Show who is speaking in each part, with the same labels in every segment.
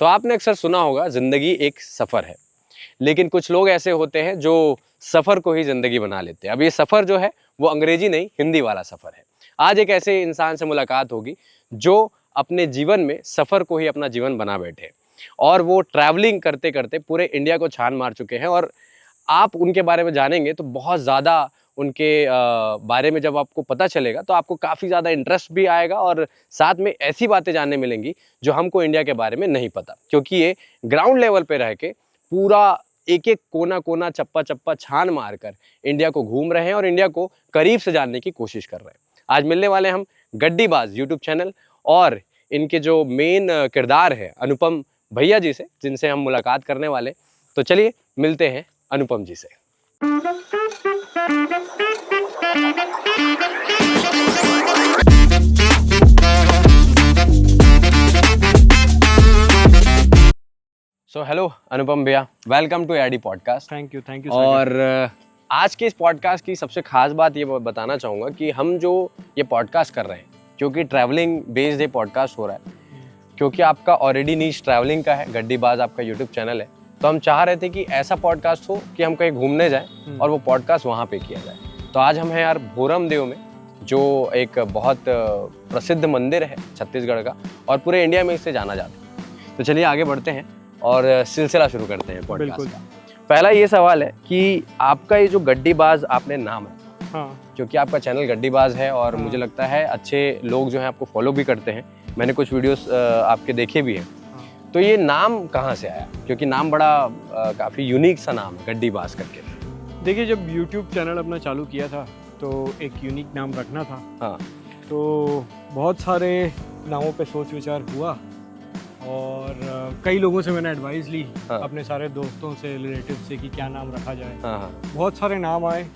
Speaker 1: तो आपने अक्सर सुना होगा जिंदगी एक सफ़र है, लेकिन कुछ लोग ऐसे होते हैं जो सफ़र को ही ज़िंदगी बना लेते हैं। अब ये सफ़र जो है वो अंग्रेजी नहीं, हिंदी वाला सफ़र है। आज एक ऐसे इंसान से मुलाकात होगी जो अपने जीवन में सफ़र को ही अपना जीवन बना बैठे और वो ट्रैवलिंग करते करते पूरे इंडिया को छान मार चुके हैं। और आप उनके बारे में जानेंगे तो बहुत ज़्यादा उनके बारे में जब आपको पता चलेगा तो आपको काफ़ी ज़्यादा इंटरेस्ट भी आएगा और साथ में ऐसी बातें जानने मिलेंगी जो हमको इंडिया के बारे में नहीं पता, क्योंकि ये ग्राउंड लेवल पे रह के पूरा एक एक कोना कोना चप्पा चप्पा छान मारकर इंडिया को घूम रहे हैं और इंडिया को करीब से जानने की कोशिश कर रहे हैं। आज मिलने वाले हम गड्डीबाज यूट्यूब चैनल और इनके जो मेन किरदार है अनुपम भैया जी से, जिनसे हम मुलाकात करने वाले। तो चलिए मिलते हैं अनुपम जी से। सो हेलो अनुपम भैया, welcome to AD podcast.
Speaker 2: Thank you.
Speaker 1: और आज के इस पॉडकास्ट की सबसे खास बात ये बताना चाहूँगा कि हम जो ये पॉडकास्ट कर रहे हैं, क्योंकि ट्रैवलिंग बेस्ड ये पॉडकास्ट हो रहा है, क्योंकि आपका ऑलरेडी नीश ट्रैवलिंग का है, गड्डीबाज आपका यूट्यूब चैनल है, तो हम चाह रहे थे कि ऐसा पॉडकास्ट हो कि हम कहीं घूमने जाएं और वो पॉडकास्ट वहाँ पे किया जाए। तो आज हम हैं यार भोरम देव में, जो एक बहुत प्रसिद्ध मंदिर है छत्तीसगढ़ का और पूरे इंडिया में इसे जाना जाता है। तो चलिए आगे बढ़ते हैं और सिलसिला शुरू करते हैं पॉडकास्ट का। पहला ये सवाल है कि आपका ये जो गड्डीबाज आपने नाम है,
Speaker 2: हाँ,
Speaker 1: क्योंकि आपका चैनल गड्डीबाज है और मुझे लगता है अच्छे लोग जो हैं आपको फॉलो भी करते हैं, मैंने कुछ वीडियोस आपके देखे भी हैं। तो ये नाम कहाँ से आया? क्योंकि नाम बड़ा काफ़ी यूनिक सा नाम है, गड्डीबाज करके।
Speaker 2: देखिए जब YouTube चैनल अपना चालू किया था तो एक यूनिक नाम रखना था।
Speaker 1: हाँ,
Speaker 2: तो बहुत सारे नामों पे सोच विचार हुआ और कई लोगों से मैंने एडवाइस ली,
Speaker 1: हाँ,
Speaker 2: अपने सारे दोस्तों से, रिलेटिव से कि क्या नाम रखा जाए।
Speaker 1: हाँ,
Speaker 2: बहुत सारे नाम आए,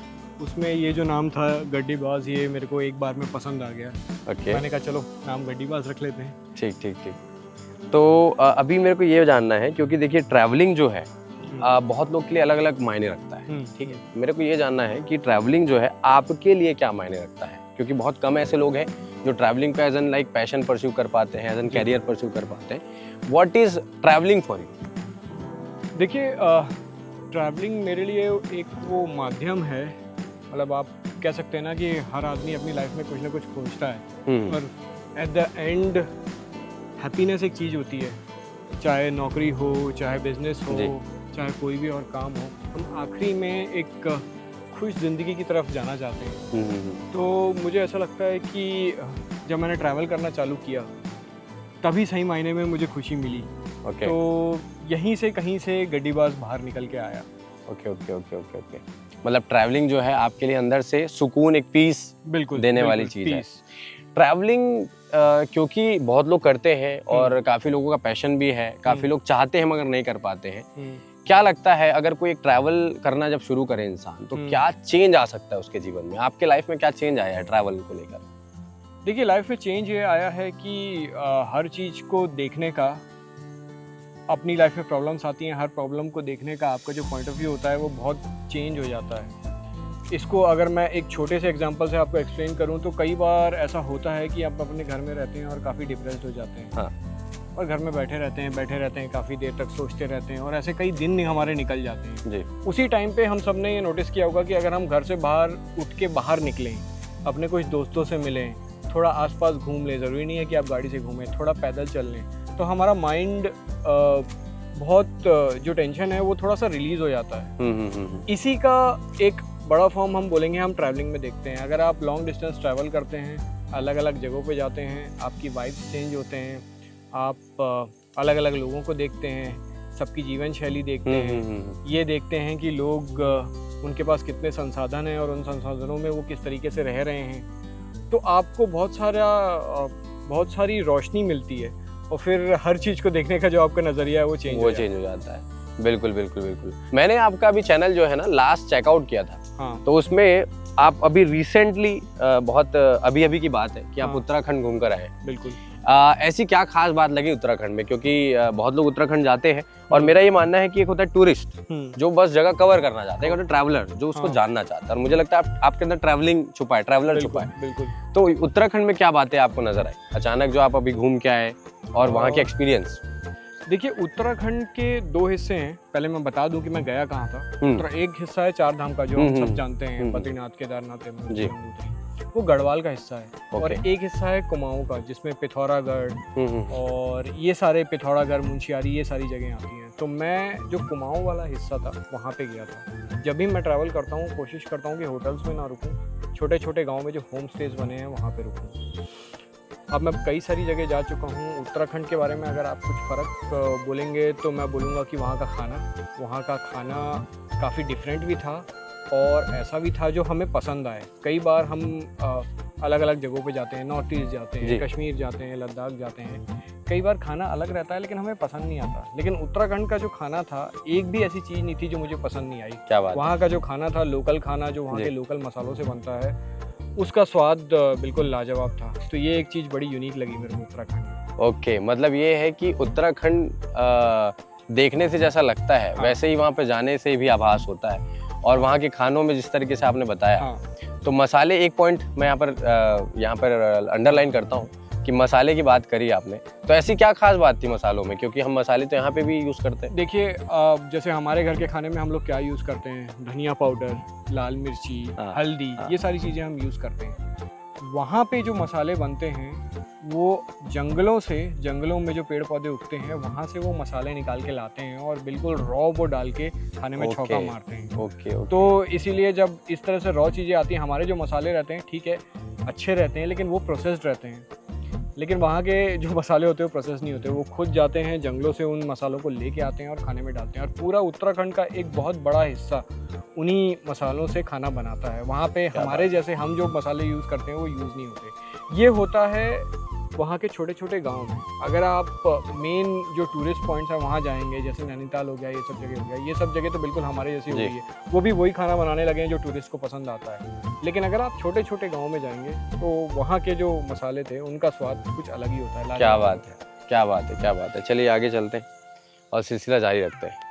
Speaker 2: उसमें ये जो नाम था गड्डीबाज, ये मेरे को एक बार में पसंद आ गया।
Speaker 1: ओके,
Speaker 2: मैंने कहा चलो नाम गड्डीबाज रख लेते हैं।
Speaker 1: ठीक ठीक ठीक। तो अभी मेरे को ये जानना है, क्योंकि देखिए ट्रैवलिंग जो है बहुत लोग के लिए अलग अलग मायने रखता है, ठीक है। मेरे को ये जानना है कि ट्रैवलिंग जो है आपके लिए क्या मायने रखता है, क्योंकि बहुत कम ऐसे लोग हैं जो ट्रैवलिंग को as an like passion pursue कर पाते हैं, एज एन कैरियर परस्यू कर पाते हैं। What is travelling for you?
Speaker 2: देखिए ट्रैवलिंग मेरे लिए एक वो माध्यम है, मतलब आप कह सकते हैं ना कि हर आदमी अपनी लाइफ में कुछ ना कुछ खोजता है और एट द एंड हैप्पीनेस एक चीज़ होती है, चाहे नौकरी हो, चाहे बिजनेस हो, चाहे कोई भी और काम हो, हम आखिरी में एक खुश ज़िंदगी की तरफ जाना चाहते हैं। तो मुझे ऐसा लगता है कि जब मैंने ट्रैवल करना चालू किया तभी सही मायने में मुझे खुशी मिली। तो यहीं से कहीं से गड्डीबाज बाहर निकल के आया।
Speaker 1: Okay okay okay okay okay. मतलब ट्रैवलिंग जो है आपके लिए अंदर से सुकून, एक पीस
Speaker 2: बिल्कुल
Speaker 1: देने वाली चीज़ है। ट्रैवलिंग क्योंकि बहुत लोग करते हैं और काफ़ी लोगों का पैशन भी है, काफ़ी लोग चाहते हैं मगर नहीं कर पाते हैं। क्या लगता है अगर कोई एक ट्रैवल करना जब शुरू करे इंसान, तो क्या चेंज आ सकता है उसके जीवन में? आपके लाइफ में क्या चेंज आया है ट्रैवल को लेकर?
Speaker 2: देखिए लाइफ में चेंज ये आया है कि हर चीज़ को देखने का, अपनी लाइफ में प्रॉब्लम्स आती हैं, हर प्रॉब्लम को देखने का आपका जो पॉइंट ऑफ व्यू होता है वो बहुत चेंज हो जाता है। इसको अगर मैं एक छोटे से एग्जांपल से आपको एक्सप्लेन करूं तो कई बार ऐसा होता है कि आप अपने घर में रहते हैं और काफ़ी डिप्रेस्ड हो जाते हैं।
Speaker 1: हाँ।
Speaker 2: और घर में बैठे रहते हैं काफ़ी देर तक सोचते रहते हैं और ऐसे कई दिन हमारे निकल जाते हैं
Speaker 1: जी।
Speaker 2: उसी टाइम पे हम सब ने ये नोटिस किया होगा कि अगर हम घर से बाहर उठ के बाहर निकलें, अपने कुछ दोस्तों से मिलें, थोड़ा आसपास घूम लें, ज़रूरी नहीं है कि आप गाड़ी से घूमें, थोड़ा पैदल चल लें, तो हमारा माइंड बहुत जो टेंशन है वो थोड़ा सा रिलीज़ हो जाता है। इसी का एक बड़ा फॉर्म हम बोलेंगे हम ट्रैवलिंग में देखते हैं। अगर आप लॉन्ग डिस्टेंस ट्रैवल करते हैं, अलग अलग जगहों पे जाते हैं, आपकी वाइब्स चेंज होते हैं, आप अलग अलग लोगों को देखते हैं, सबकी जीवन शैली देखते हैं, ये देखते हैं कि लोग उनके पास कितने संसाधन हैं और उन संसाधनों में वो किस तरीके से रह रहे हैं, तो आपको बहुत सारी रोशनी मिलती है और फिर हर चीज़ को देखने का जो आपका नज़रिया है वो चेंज हो
Speaker 1: जाता है। बिल्कुल बिल्कुल बिल्कुल। मैंने आपका अभी चैनल जो है ना लास्ट चेकआउट किया था।
Speaker 2: हाँ।
Speaker 1: तो उसमें आप अभी रिसेंटली बहुत अभी की बात है कि आप उत्तराखंड घूम कर आए।
Speaker 2: बिल्कुल।
Speaker 1: ऐसी क्या खास बात लगी उत्तराखंड में? क्योंकि बहुत लोग उत्तराखंड जाते हैं और मेरा ये मानना है कि एक होता है टूरिस्ट जो बस जगह कवर करना चाहता है, एक होता है ट्रैवलर जो उसको जानना चाहता है, और मुझे लगता है आपके अंदर ट्रैवलिंग छुपा है, ट्रैवलर छुपा है।
Speaker 2: बिल्कुल।
Speaker 1: तो उत्तराखंड में क्या बातें आपको नजर आई अचानक जो आप अभी घूम के आए और वहाँ के एक्सपीरियंस?
Speaker 2: देखिए उत्तराखंड के 2 हिस्से हैं। पहले मैं बता दूं कि मैं गया कहाँ था। एक हिस्सा है 4 धाम का जो हम सब जानते हैं, बद्रीनाथ, केदारनाथ,
Speaker 1: जी।
Speaker 2: यमुनोत्री, वो गढ़वाल का हिस्सा है। और एक हिस्सा है कुमाऊं का जिसमें पिथौरागढ़ और ये सारे पिथौरागढ़, मुंशियारी, ये सारी जगह आती हैं। तो मैं जो कुमाऊं वाला हिस्सा था वहाँ पे गया था। जब भी मैं ट्रैवल करता हूँ कोशिश करता हूँ कि होटल्स में ना रुकूँ, छोटे छोटे गाँव में जो होम स्टेज बने हैं वहाँ पे रुकूँ। अब मैं कई सारी जगह जा चुका हूँ। उत्तराखंड के बारे में अगर आप कुछ फ़र्क बोलेंगे तो मैं बोलूँगा कि वहाँ का खाना काफ़ी डिफरेंट भी था और ऐसा भी था जो हमें पसंद आए। कई बार हम अलग अलग जगहों पे जाते हैं, नॉर्थ ईस्ट जाते हैं, कश्मीर जाते हैं, लद्दाख जाते हैं, कई बार खाना अलग रहता है लेकिन हमें पसंद नहीं आता। लेकिन उत्तराखंड का जो खाना था, एक भी ऐसी चीज़ नहीं थी जो मुझे पसंद नहीं आई।
Speaker 1: क्या बात। वहाँ
Speaker 2: का जो खाना था, लोकल खाना जो वहाँ के लोकल मसालों से बनता है, उसका स्वाद बिल्कुल लाजवाब था। तो ये एक चीज़ बड़ी यूनिक लगी मेरे को उत्तराखंड।
Speaker 1: ओके, मतलब ये है कि उत्तराखंड देखने से जैसा लगता है वैसे ही वहाँ पे जाने से भी आभास होता है। और वहाँ के खानों में जिस तरीके से आपने बताया, तो मसाले, एक पॉइंट मैं यहाँ पर अंडरलाइन करता हूँ कि मसाले की बात करी आपने, तो ऐसी क्या खास बात थी मसालों में? क्योंकि हम मसाले तो यहाँ पे भी यूज़ करते हैं।
Speaker 2: देखिए जैसे हमारे घर के खाने में हम लोग क्या यूज़ करते हैं, धनिया पाउडर, लाल मिर्ची, हल्दी, ये सारी चीज़ें हम यूज़ करते हैं। वहाँ पे जो मसाले बनते हैं वो जंगलों में जो पेड़ पौधे उगते हैं वहाँ से वो मसाले निकाल के लाते हैं और बिल्कुल रॉ वो डाल के खाने में छौंका मारते हैं। तो इसीलिए जब इस तरह से रॉ चीज़ें आती हैं, हमारे जो मसाले रहते हैं ठीक है अच्छे रहते हैं लेकिन वो प्रोसेस्ड रहते हैं। लेकिन वहाँ के जो मसाले होते हैं वो प्रोसेस नहीं होते, वो खुद जाते हैं जंगलों से उन मसालों को लेके आते हैं और खाने में डालते हैं। और पूरा उत्तराखंड का एक बहुत बड़ा हिस्सा उन्हीं मसालों से खाना बनाता है। वहाँ पे हमारे जैसे हम जो मसाले यूज़ करते हैं वो यूज़ नहीं होते। ये होता है वहाँ के छोटे छोटे गांव में। अगर आप मेन जो टूरिस्ट पॉइंट्स हैं वहाँ जाएंगे, जैसे नैनीताल हो गया, ये सब जगह हो गया, ये सब जगह तो बिल्कुल हमारे जैसी हो गई है, वो भी वही खाना बनाने लगे हैं जो टूरिस्ट को पसंद आता है। लेकिन अगर आप छोटे छोटे गाँव में जाएंगे तो वहाँ के जो मसाले थे उनका स्वाद कुछ अलग ही होता है।
Speaker 1: क्या बात है, क्या बात है, क्या बात है। चलिए आगे चलते हैं और सिलसिला जारी रखते हैं।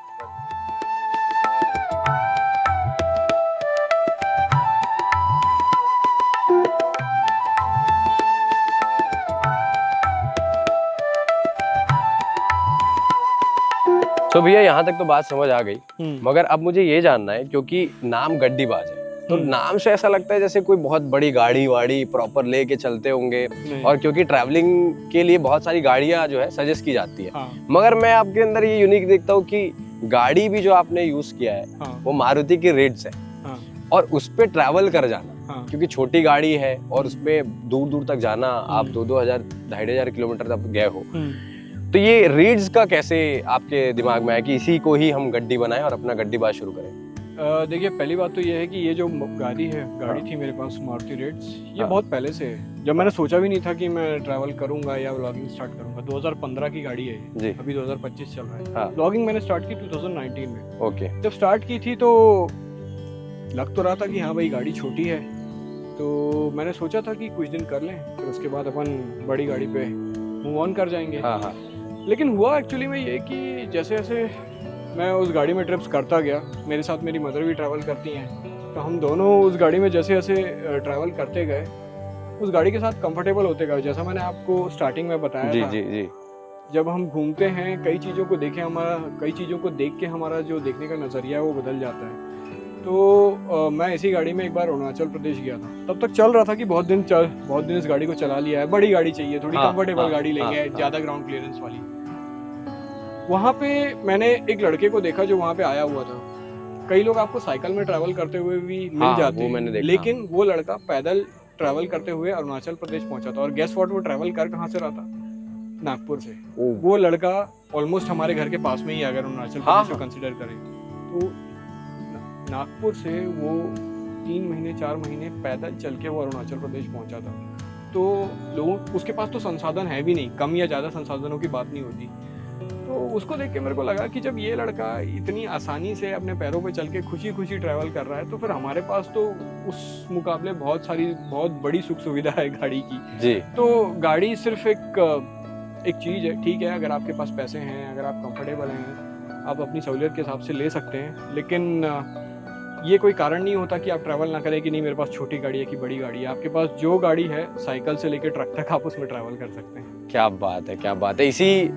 Speaker 1: तो भैया यहाँ तक तो बात समझ आ गई, मगर अब मुझे ये जानना है, क्योंकि नाम गड्डीबाज है तो नाम से ऐसा लगता है जैसे कोई बहुत बड़ी गाड़ी वाड़ी प्रॉपर लेके चलते होंगे। और क्योंकि ट्रैवलिंग के लिए बहुत सारी गाड़ियाँ जो है सजेस्ट की जाती है, मगर मैं आपके अंदर ये यूनिक देखता हूँ कि गाड़ी भी जो आपने यूज किया है वो मारुति की रिड्स है। और उस पे ट्रैवल कर जाना, क्योंकि छोटी गाड़ी है और उसमें दूर दूर तक जाना, आप 2,000 2,500 किलोमीटर तक गए हो, तो ये रीड्स का कैसे आपके दिमाग में आया कि इसी को ही हम गड्डी बनाएं और अपना गड्डीबाज शुरू करें?
Speaker 2: देखिए पहली बात तो ये है कि ये जो गाड़ी थी मेरे पास मारुति रिड्स, ये बहुत पहले से है। जब मैंने सोचा भी नहीं था कि मैं ट्रैवल करूंगा या व्लॉगिंग स्टार्ट करूंगा। 2015 की गाड़ी है जी, अभी 2025 चल रहा है। व्लॉगिंग मैंने स्टार्ट की 2019 में।
Speaker 1: ओके।
Speaker 2: जब स्टार्ट की थी तो लग तो रहा था कि हाँ भाई गाड़ी छोटी है, तो मैंने सोचा था कि कुछ दिन कर लें फिर उसके बाद अपन बड़ी गाड़ी पे मूव ऑन कर जाएंगे। लेकिन हुआ एक्चुअली में ये कि जैसे जैसे मैं उस गाड़ी में ट्रिप्स करता गया, मेरे साथ मेरी मदर भी ट्रैवल करती हैं, तो हम दोनों उस गाड़ी में जैसे जैसे ट्रैवल करते गए उस गाड़ी के साथ कंफर्टेबल होते गए। जैसा मैंने आपको स्टार्टिंग में बताया था, जी। जब हम घूमते हैं कई चीज़ों को देख के हमारा जो देखने का नज़रिया है वो बदल जाता है। तो मैं इसी गाड़ी में एक बार अरुणाचल प्रदेश गया था। तब तक चल रहा था कि बहुत दिन इस गाड़ी को चला लिया है, बड़ी गाड़ी चाहिए, थोड़ी कंफर्टेबल गाड़ी लेंगे, ज़्यादा ग्राउंड क्लियरेंस वाली। वहाँ पे मैंने एक लड़के को देखा जो वहाँ पे आया हुआ था। कई लोग आपको साइकिल में ट्रैवल करते हुए भी मिल जाते हैं, लेकिन वो लड़का पैदल ट्रैवल करते हुए अरुणाचल प्रदेश पहुंचा था। और गेस व्हाट, वो ट्रैवल कर कहाँ से रहा था? नागपुर से। वो लड़का ऑलमोस्ट हमारे घर के पास में ही, अगर अरुणाचल प्रदेश को कंसिडर करें तो नागपुर से वो 3 महीने 4 महीने पैदल चल के वो अरुणाचल प्रदेश पहुंचा था। तो लोगों, उसके पास तो संसाधन है भी नहीं, कम या ज़्यादा संसाधनों की बात नहीं होती। तो उसको देख के मेरे को लगा कि जब ये लड़का इतनी आसानी से अपने पैरों पे चल के खुशी खुशी ट्रैवल कर रहा है, तो फिर हमारे पास तो उस मुकाबले बहुत बड़ी सुख सुविधा है गाड़ी की जी। तो गाड़ी सिर्फ एक चीज़ है, ठीक है, अगर आपके पास पैसे हैं, अगर आप कंफर्टेबल हैं, आप अपनी सहूलियत के हिसाब से ले सकते हैं। लेकिन ये कोई कारण नहीं होता कि आप ट्रैवल ना करें कि नहीं मेरे पास छोटी गाड़ी है कि बड़ी गाड़ी है। आपके पास जो गाड़ी है, साइकिल से लेकर ट्रक तक आप उसमें ट्रैवल कर सकते हैं।
Speaker 1: क्या बात है, क्या बात है। इसी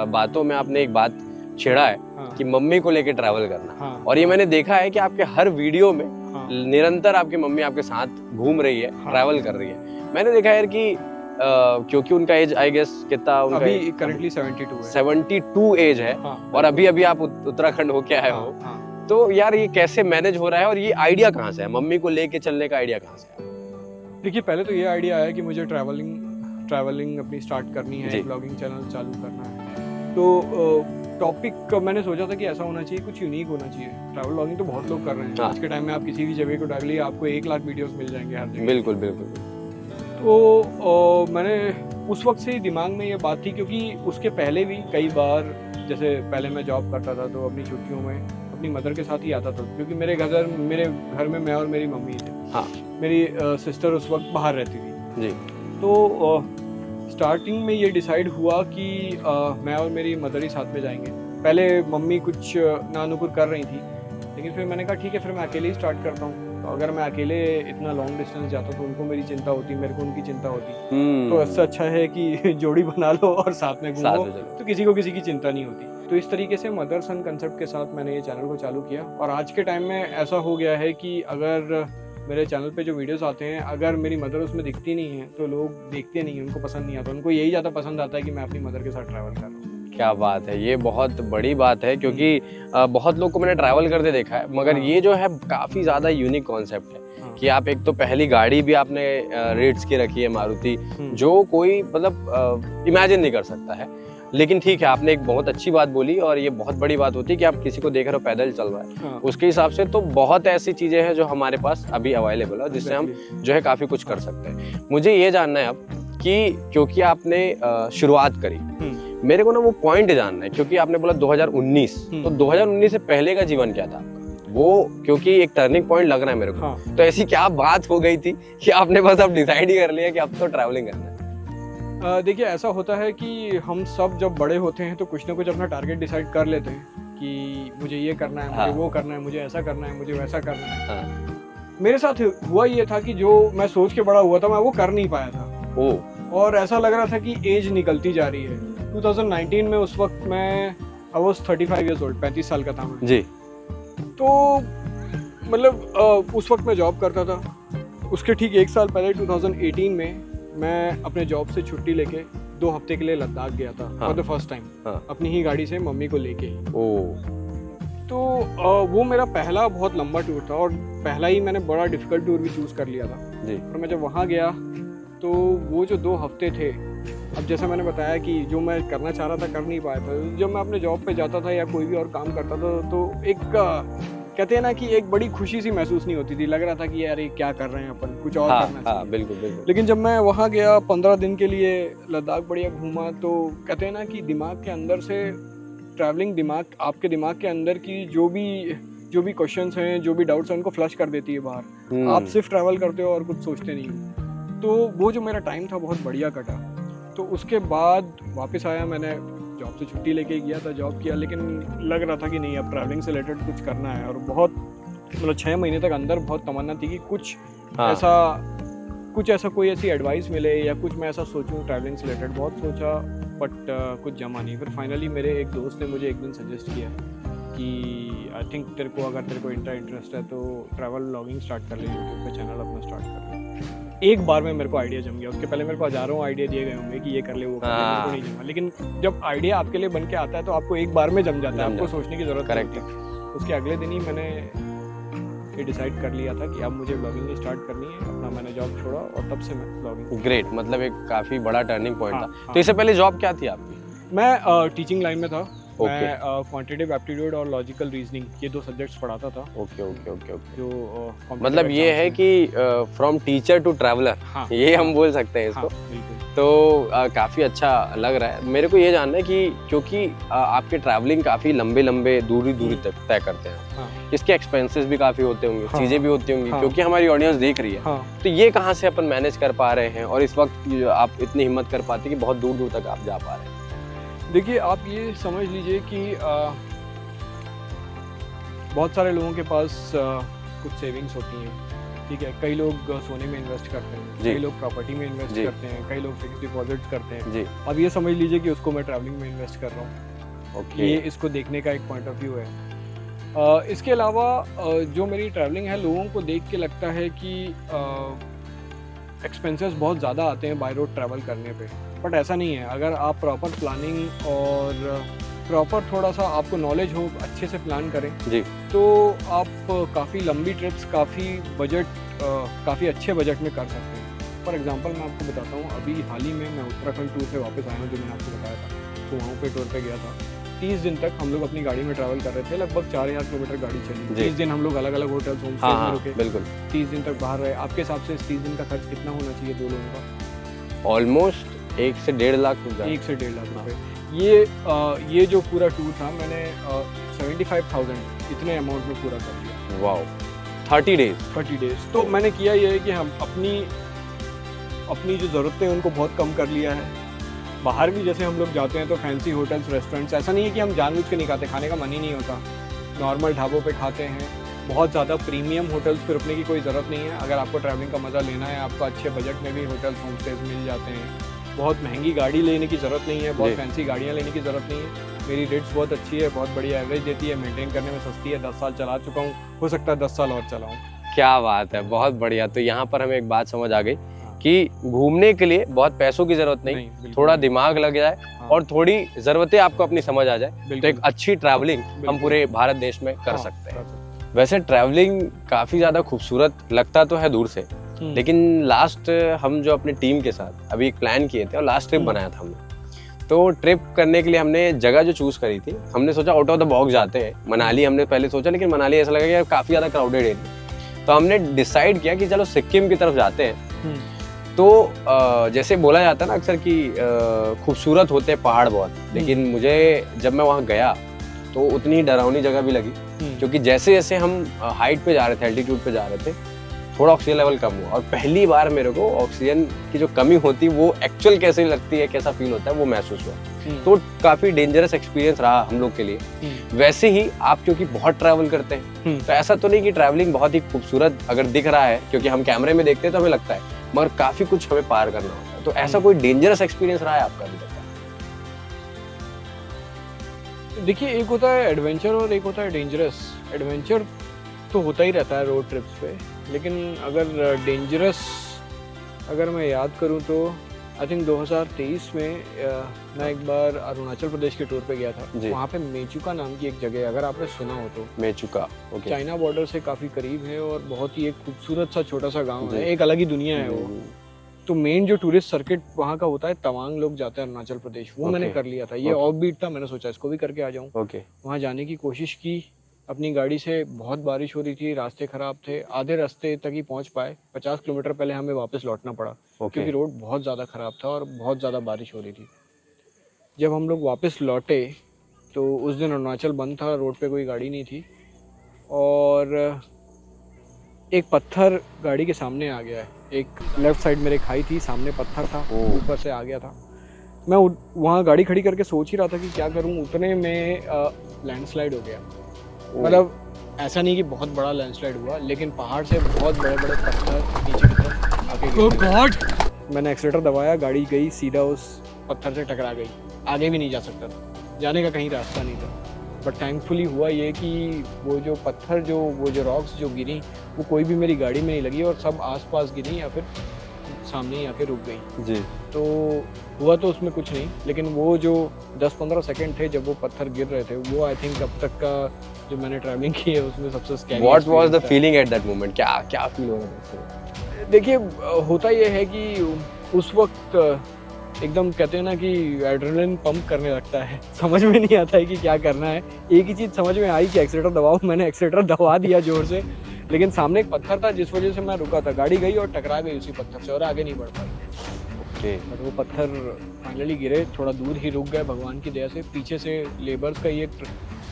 Speaker 1: बातों में आपने एक बात छेड़ा है
Speaker 2: हाँ।
Speaker 1: कि मम्मी को लेके ट्रैवल करना।
Speaker 2: हाँ।
Speaker 1: और ये मैंने देखा है कि आपके हर वीडियो में
Speaker 2: हाँ।
Speaker 1: निरंतर आपकी मम्मी आपके साथ घूम रही है,
Speaker 2: हाँ।
Speaker 1: ट्रैवल कर रही है। मैंने देखा यार कि क्योंकि उनका एज आई गेस कितना उनका
Speaker 2: अभी करंटली 72 है।
Speaker 1: 72 एज है।
Speaker 2: हाँ,
Speaker 1: और अभी अभी आप उत्तराखंड होके आए हो।
Speaker 2: हाँ।
Speaker 1: तो यार ये कैसे मैनेज हो रहा है और ये आइडिया कहाँ से है, मम्मी को लेके चलने का आइडिया कहाँ से है?
Speaker 2: देखिए पहले तो ये आइडिया आया कि मुझे ट्रैवलिंग अपनी स्टार्ट करनी
Speaker 1: जी।
Speaker 2: है, ब्लॉगिंग चैनल चालू करना है। तो टॉपिक मैंने सोचा था कि ऐसा होना चाहिए, कुछ यूनिक होना चाहिए। ट्रैवल ब्लॉगिंग तो बहुत लोग कर रहे हैं।
Speaker 1: हाँ।
Speaker 2: आज के टाइम में आप किसी भी जगह को डालिए, आपको 1 लाख वीडियोस मिल जाएंगे हर जगह।
Speaker 1: बिल्कुल बिल्कुल।
Speaker 2: तो मैंने उस वक्त से ही दिमाग में ये बात थी, क्योंकि उसके पहले भी कई बार, जैसे पहले मैं जॉब करता था तो अपनी छुट्टियों में अपनी मदर के साथ ही आता था, क्योंकि मेरे घर में मैं और मेरी मम्मी थे।
Speaker 1: हाँ।
Speaker 2: मेरी सिस्टर उस वक्त बाहर रहती थी
Speaker 1: जी।
Speaker 2: तो स्टार्टिंग में ये डिसाइड हुआ कि मैं और मेरी मदर ही साथ में जाएंगे। पहले मम्मी कुछ नानुकुर कर रही थी, लेकिन फिर मैंने कहा ठीक है, फिर मैं अकेले ही स्टार्ट करता हूँ। तो अगर मैं अकेले इतना लॉन्ग डिस्टेंस जाता तो उनको मेरी चिंता होती, मेरे को उनकी चिंता होती। तो इससे अच्छा है कि जोड़ी बना लो और साथ में घूमो, तो किसी को किसी की चिंता नहीं होती। तो इस तरीके से मदर सन कंसेप्ट के साथ मैंने ये चैनल को चालू किया। और आज के टाइम में ऐसा हो गया है कि अगर मेरे चैनल पे जो वीडियोस आते हैं, अगर मेरी मदर उसमें दिखती नहीं है तो लोग देखते नहीं हैं, उनको पसंद नहीं आता। उनको यही ज़्यादा पसंद आता है कि मैं अपनी मदर के साथ ट्रैवल कर रहा हूँ।
Speaker 1: क्या बात है, ये बहुत बड़ी बात है, क्योंकि बहुत लोग को मैंने ट्रैवल करते देखा है, मगर
Speaker 2: हाँ।
Speaker 1: ये जो है काफ़ी ज़्यादा यूनिक कॉन्सेप्ट है।
Speaker 2: हाँ।
Speaker 1: कि आप एक तो पहली गाड़ी भी आपने रेट्स की रखी है मारुति, जो कोई मतलब इमेजिन नहीं कर सकता है। लेकिन ठीक है, आपने एक बहुत अच्छी बात बोली, और ये बहुत बड़ी बात होती है कि आप किसी को देख रहे हो पैदल चल रहा है।
Speaker 2: हाँ।
Speaker 1: उसके हिसाब से तो बहुत ऐसी चीज़ें हैं जो हमारे पास अभी अवेलेबल है, जिससे हम जो है काफ़ी कुछ कर सकते हैं। मुझे ये जानना है अब कि क्योंकि आपने शुरुआत करी, मेरे को ना वो पॉइंट जानना है, क्योंकि आपने बोला 2019, तो 2019 से पहले का जीवन क्या था वो, क्योंकि एक टर्निंग पॉइंट लग रहा है मेरे को।
Speaker 2: हाँ।
Speaker 1: तो ऐसी क्या बात हो गई थी कि आपने बस अब डिसाइड ही कर लिया कि अब तो ट्रैवलिंग करना है?
Speaker 2: देखिए ऐसा होता है कि हम सब जब बड़े होते हैं तो कुछ ना कुछ अपना टारगेट डिसाइड कर लेते हैं कि मुझे ये करना है, मुझे वो करना है, मुझे ऐसा करना है, मुझे वैसा करना है।
Speaker 1: हाँ।
Speaker 2: मेरे साथ हुआ ये था कि जो मैं सोच के बड़ा हुआ था, मैं वो कर नहीं पाया था।
Speaker 1: ओह।
Speaker 2: और ऐसा लग रहा था कि एज निकलती जा रही है। 2019 में उस वक्त मैं आई वाज 35 ईयर्स ओल्ड, 35 साल का था मैं।
Speaker 1: जी।
Speaker 2: तो मतलब उस वक्त मैं जॉब करता था। उसके ठीक 1 साल पहले 2018 में मैं अपने जॉब से छुट्टी लेके 2 हफ्ते के लिए लद्दाख गया था फॉर द फर्स्ट टाइम, अपनी ही गाड़ी से मम्मी को लेके। तो वो मेरा पहला बहुत लंबा टूर था, और पहला ही मैंने बड़ा डिफिकल्ट टूर भी चूज़ कर लिया था जी। और मैं जब वहाँ गया तो वो जो 2 हफ्ते थे, अब जैसा मैंने बताया कि जो मैं करना चाह रहा था कर नहीं पाया था। जब मैं अपने जॉब पे जाता था या कोई भी और काम करता था तो एक कहते हैं ना कि एक बड़ी खुशी सी महसूस नहीं होती थी। लग रहा था कि यार ये क्या कर रहे हैं अपन, कुछ और करना चाहिए।
Speaker 1: बिल्कुल बिल्कुल।
Speaker 2: लेकिन जब मैं वहाँ गया 15 दिन के लिए, लद्दाख बढ़िया घूमा, तो कहते हैं ना कि दिमाग के अंदर से ट्रैवलिंग आपके दिमाग के अंदर की जो भी क्वेश्चंस हैं, जो भी डाउट्स हैं, उनको फ्लश कर देती है बाहर। आप सिर्फ ट्रैवल करते हो और कुछ सोचते नहीं हो। तो वो जो मेरा टाइम था बहुत बढ़िया कटा। तो उसके बाद वापस आया, मैंने जॉब से छुट्टी लेके गया था, जॉब किया, लेकिन लग रहा था कि नहीं अब ट्रैवलिंग से रिलेटेड कुछ करना है। और बहुत मतलब 6 महीने तक अंदर बहुत तमन्ना थी कि कुछ ऐसा कोई ऐसी एडवाइस मिले या कुछ मैं ऐसा सोचूं ट्रैवलिंग से रिलेटेड। बहुत सोचा बट कुछ जमा नहीं। फिर फाइनली मेरे एक दोस्त ने मुझे एक दिन सजेस्ट किया कि आई थिंक तेरे को इंटरेस्ट है तो ट्रैवल व्लॉगिंग स्टार्ट कर ले, यूट्यूब पे चैनल अपना स्टार्ट कर ले। एक बार में मेरे को आइडिया जम गया। उसके पहले मेरे को हज़ारों आइडिया दिए गए होंगे कि ये कर ले वो कर ले, मेरे को नहीं जमा। लेकिन जब आइडिया आपके लिए बन के आता है तो आपको एक बार में जम जाता है, आपको सोचने की जरूरत नहीं होती। उसके अगले दिन ही मैंने ये डिसाइड कर लिया था कि अब मुझे ब्लॉगिंग स्टार्ट करनी है। अपना मैंने जॉब छोड़ा और तब से मैं ब्लॉगिंग।
Speaker 1: ग्रेट, मतलब एक काफ़ी बड़ा टर्निंग पॉइंट था। तो इससे पहले जॉब क्या थी आपकी?
Speaker 2: मैं टीचिंग लाइन में था। मैं क्वांटिटेटिव एप्टीट्यूड और लॉजिकल रीजनिंग ये 2 सब्जेक्ट्स पढ़ाता था।
Speaker 1: ओके।
Speaker 2: जो
Speaker 1: मतलब ये है कि फ्रॉम टीचर टू ट्रैवलर, ये हम बोल सकते हैं इसको। तो काफ़ी अच्छा लग रहा है। मेरे को ये जानना है कि क्योंकि आपके ट्रैवलिंग काफ़ी लंबे दूरी तक तय करते हैं, इसके एक्सपेंसेस भी काफ़ी होते होंगे, चीज़ें भी होती होंगी, क्योंकि हमारी ऑडियंस देख रही है। तो ये कहाँ से अपन मैनेज कर पा रहे हैं और इस वक्त आप इतनी हिम्मत कर पाते कि बहुत दूर तक आप जा पा रहे हैं?
Speaker 2: देखिए आप ये समझ लीजिए कि बहुत सारे लोगों के पास कुछ सेविंग्स होती हैं, ठीक है। कई लोग सोने में इन्वेस्ट करते हैं,
Speaker 1: जी।
Speaker 2: कई लोग प्रॉपर्टी में इन्वेस्ट
Speaker 1: जी।
Speaker 2: करते हैं, कई लोग फिक्स डिपॉजिट करते हैं।
Speaker 1: जी।
Speaker 2: अब ये समझ लीजिए कि उसको मैं ट्रैवलिंग में इन्वेस्ट कर रहा हूँ।
Speaker 1: ओके।
Speaker 2: ये इसको देखने का एक पॉइंट ऑफ व्यू है। इसके अलावा जो मेरी ट्रैवलिंग है, लोगों को देख के लगता है कि एक्सपेंसेस बहुत ज़्यादा आते हैं बाय रोड ट्रैवल करने पे, बट ऐसा नहीं है। अगर आप प्रॉपर प्लानिंग और प्रॉपर थोड़ा सा आपको नॉलेज हो, अच्छे से प्लान करें
Speaker 1: जी।
Speaker 2: तो आप काफ़ी लंबी ट्रिप्स काफ़ी अच्छे बजट में कर सकते हैं। फॉर एग्जांपल मैं आपको बताता हूँ, अभी हाल ही में मैं उत्तराखंड टूर से वापस आया हूँ, जो मैंने आपको बताया था, तो वहाँ पे टूर पे गया था। 30 दिन तक हम लोग अपनी गाड़ी में ट्रैवल कर रहे थे, लगभग 4000 किलोमीटर गाड़ी चली। 30 दिन हम लोग अलग अलग होटल्स, होम स्टे में रुके,
Speaker 1: बिल्कुल।
Speaker 2: 30 दिन तक बाहर रहे। आपके हिसाब से इस 30 दिन का खर्च कितना होना चाहिए 2 लोगों का?
Speaker 1: ऑलमोस्ट 1 से 1.5 लाख रुपए।
Speaker 2: 1 से 1.5 लाख रुपए। ये जो पूरा टूर था, मैंने 75,000 इतने अमाउंट में पूरा कर लिया।
Speaker 1: वाओ। 30 डेज।
Speaker 2: तो मैंने किया ये है कि हम अपनी जो ज़रूरतें हैं उनको बहुत कम कर लिया है। बाहर भी जैसे हम लोग जाते हैं तो फैंसी होटल्स, रेस्टोरेंट्स, ऐसा नहीं है कि हम जानबूझ के नहीं खाते, खाने का मन ही नहीं होता, नॉर्मल ढाबों पे खाते हैं। बहुत ज़्यादा प्रीमियम होटल्स पे रुकने की कोई ज़रूरत नहीं है। अगर आपको ट्रैवलिंग का मज़ा लेना है, आपको अच्छे बजट में भी होटल्स, होम स्टेज मिल जाते हैं। बहुत महंगी गाड़ी लेने की ज़रूरत नहीं है, बहुत फैंसी गाड़ियाँ लेने की ज़रूरत नहीं है। मेरी रेट्स बहुत अच्छी है, बहुत बढ़िया एवरेज देती है, मेंटेन करने में सस्ती है। 10 साल चला चुका हूँ, हो सकता है 10 साल और चलाऊँ।
Speaker 1: क्या बात है, बहुत बढ़िया। तो यहाँ पर हमें एक बात समझ आ गई कि घूमने के लिए बहुत पैसों की जरूरत नहीं, थोड़ा दिमाग लग जाए और थोड़ी ज़रूरतें आपको अपनी समझ आ जाए तो एक अच्छी ट्रैवलिंग हम पूरे भारत देश में कर सकते हैं। वैसे ट्रैवलिंग काफ़ी ज़्यादा खूबसूरत लगता तो है दूर से, लेकिन लास्ट हम जो अपने टीम के साथ अभी एक प्लान किए थे और लास्ट ट्रिप बनाया था हमने, तो ट्रिप करने के लिए हमने जगह जो चूज़ करी थी, हमने सोचा आउट ऑफ द बॉक्स जाते हैं। मनाली हमने पहले सोचा, लेकिन मनाली ऐसा लगा कि काफ़ी ज़्यादा क्राउडेड एरिया, तो हमने डिसाइड किया कि चलो सिक्किम की तरफ जाते हैं। तो जैसे बोला जाता है ना अक्सर कि खूबसूरत होते हैं पहाड़ बहुत, लेकिन मुझे जब मैं वहाँ गया तो उतनी डरावनी जगह भी लगी, क्योंकि जैसे जैसे हम हाइट पे जा रहे थे, एल्टीट्यूड पे जा रहे थे, थोड़ा ऑक्सीजन लेवल कम हुआ और पहली बार मेरे को ऑक्सीजन की जो कमी होती है वो एक्चुअल कैसे लगती है, कैसा फील होता है, वो महसूस हुआ। तो काफ़ी डेंजरस एक्सपीरियंस रहा हम लोग के लिए। वैसे ही आप क्योंकि बहुत ट्रैवल करते हैं, तो ऐसा तो नहीं कि ट्रैवलिंग बहुत ही खूबसूरत अगर दिख रहा है, क्योंकि हम कैमरे में देखते हैं तो हमें लगता है, मगर काफ़ी कुछ हमें पार करना होता है। तो ऐसा कोई डेंजरस एक्सपीरियंस रहा है आपका अभी तक?
Speaker 2: देखिए, एक होता है एडवेंचर और एक होता है डेंजरस। एडवेंचर तो होता ही रहता है रोड ट्रिप्स पे, लेकिन अगर डेंजरस अगर मैं याद करूं तो आई थिंक 2023 में मैं एक बार अरुणाचल प्रदेश के टूर पे गया था। वहाँ पे मेचुका नाम की एक जगह है, अगर आपने सुना हो तो।
Speaker 1: मेचुका, ओके।
Speaker 2: चाइना बॉर्डर से काफ़ी करीब है और बहुत ही एक खूबसूरत सा छोटा सा गाँव है, एक अलग ही दुनिया है वो। तो मेन जो टूरिस्ट सर्किट वहाँ का होता है, तवांग लोग जाते हैं अरुणाचल प्रदेश, वो मैंने कर लिया था। ये ऑफ बीट था, मैंने सोचा इसको भी करके आ जाऊँ। वहाँ जाने की कोशिश की अपनी गाड़ी से, बहुत बारिश हो रही थी, रास्ते ख़राब थे, आधे रास्ते तक ही पहुँच पाए, 50 किलोमीटर पहले हमें वापस लौटना पड़ा, क्योंकि रोड बहुत ज़्यादा ख़राब था और बहुत ज़्यादा बारिश हो रही थी। जब हम लोग वापस लौटे तो उस दिन अरुणाचल बंद था, रोड पे कोई गाड़ी नहीं थी और एक पत्थर गाड़ी के सामने आ गया है। एक लेफ़्ट साइड मेरे खाई थी, सामने पत्थर था, ऊपर से आ गया था। मैं वहाँ गाड़ी खड़ी करके सोच ही रहा था कि क्या करूँ, उतने में लैंडस्लाइड हो गया। मतलब ऐसा नहीं कि बहुत बड़ा लैंडस्लाइड हुआ, लेकिन पहाड़ से बहुत बड़े बड़े पत्थर नीचे की तरफ आके गिरे। ओह गॉड! मैंने एक्सीलेटर दबाया, गाड़ी गई सीधा उस पत्थर से टकरा गई, आगे भी नहीं जा सकता था, जाने का कहीं रास्ता नहीं था। बट थैंकफुली हुआ ये कि वो जो पत्थर वो जो रॉक्स जो गिरी, वो कोई भी मेरी गाड़ी में नहीं लगी और सब आसपास गिरी या फिर सामने ही आके रुक गई जी। तो हुआ तो उसमें कुछ नहीं, लेकिन वो जो 10-15 सेकंड थे जब वो पत्थर गिर रहे थे, वो आई थिंक अब तक का जो मैंने ट्रैवलिंग की है उसमें सबसे scary.
Speaker 1: What was the feeling at that moment? क्या फील हो रहा था?
Speaker 2: देखिए, होता ये है कि उस वक्त एकदम कहते हैं ना कि एड्रेनलिन पंप करने लगता है, समझ में नहीं आता है कि क्या करना है। एक ही चीज़ समझ में आई कि एक्सीलेटर दबाओ, मैंने एक्सीलेटर दबा दिया जोर से, लेकिन सामने एक पत्थर था जिस वजह से मैं रुका था, गाड़ी गई और टकरा गई उसी पत्थर से और आगे नहीं बढ़ पाई। बट वो पत्थर फाइनली गिरे, थोड़ा दूर ही रुक गए भगवान की दया से। पीछे से लेबर्स का ये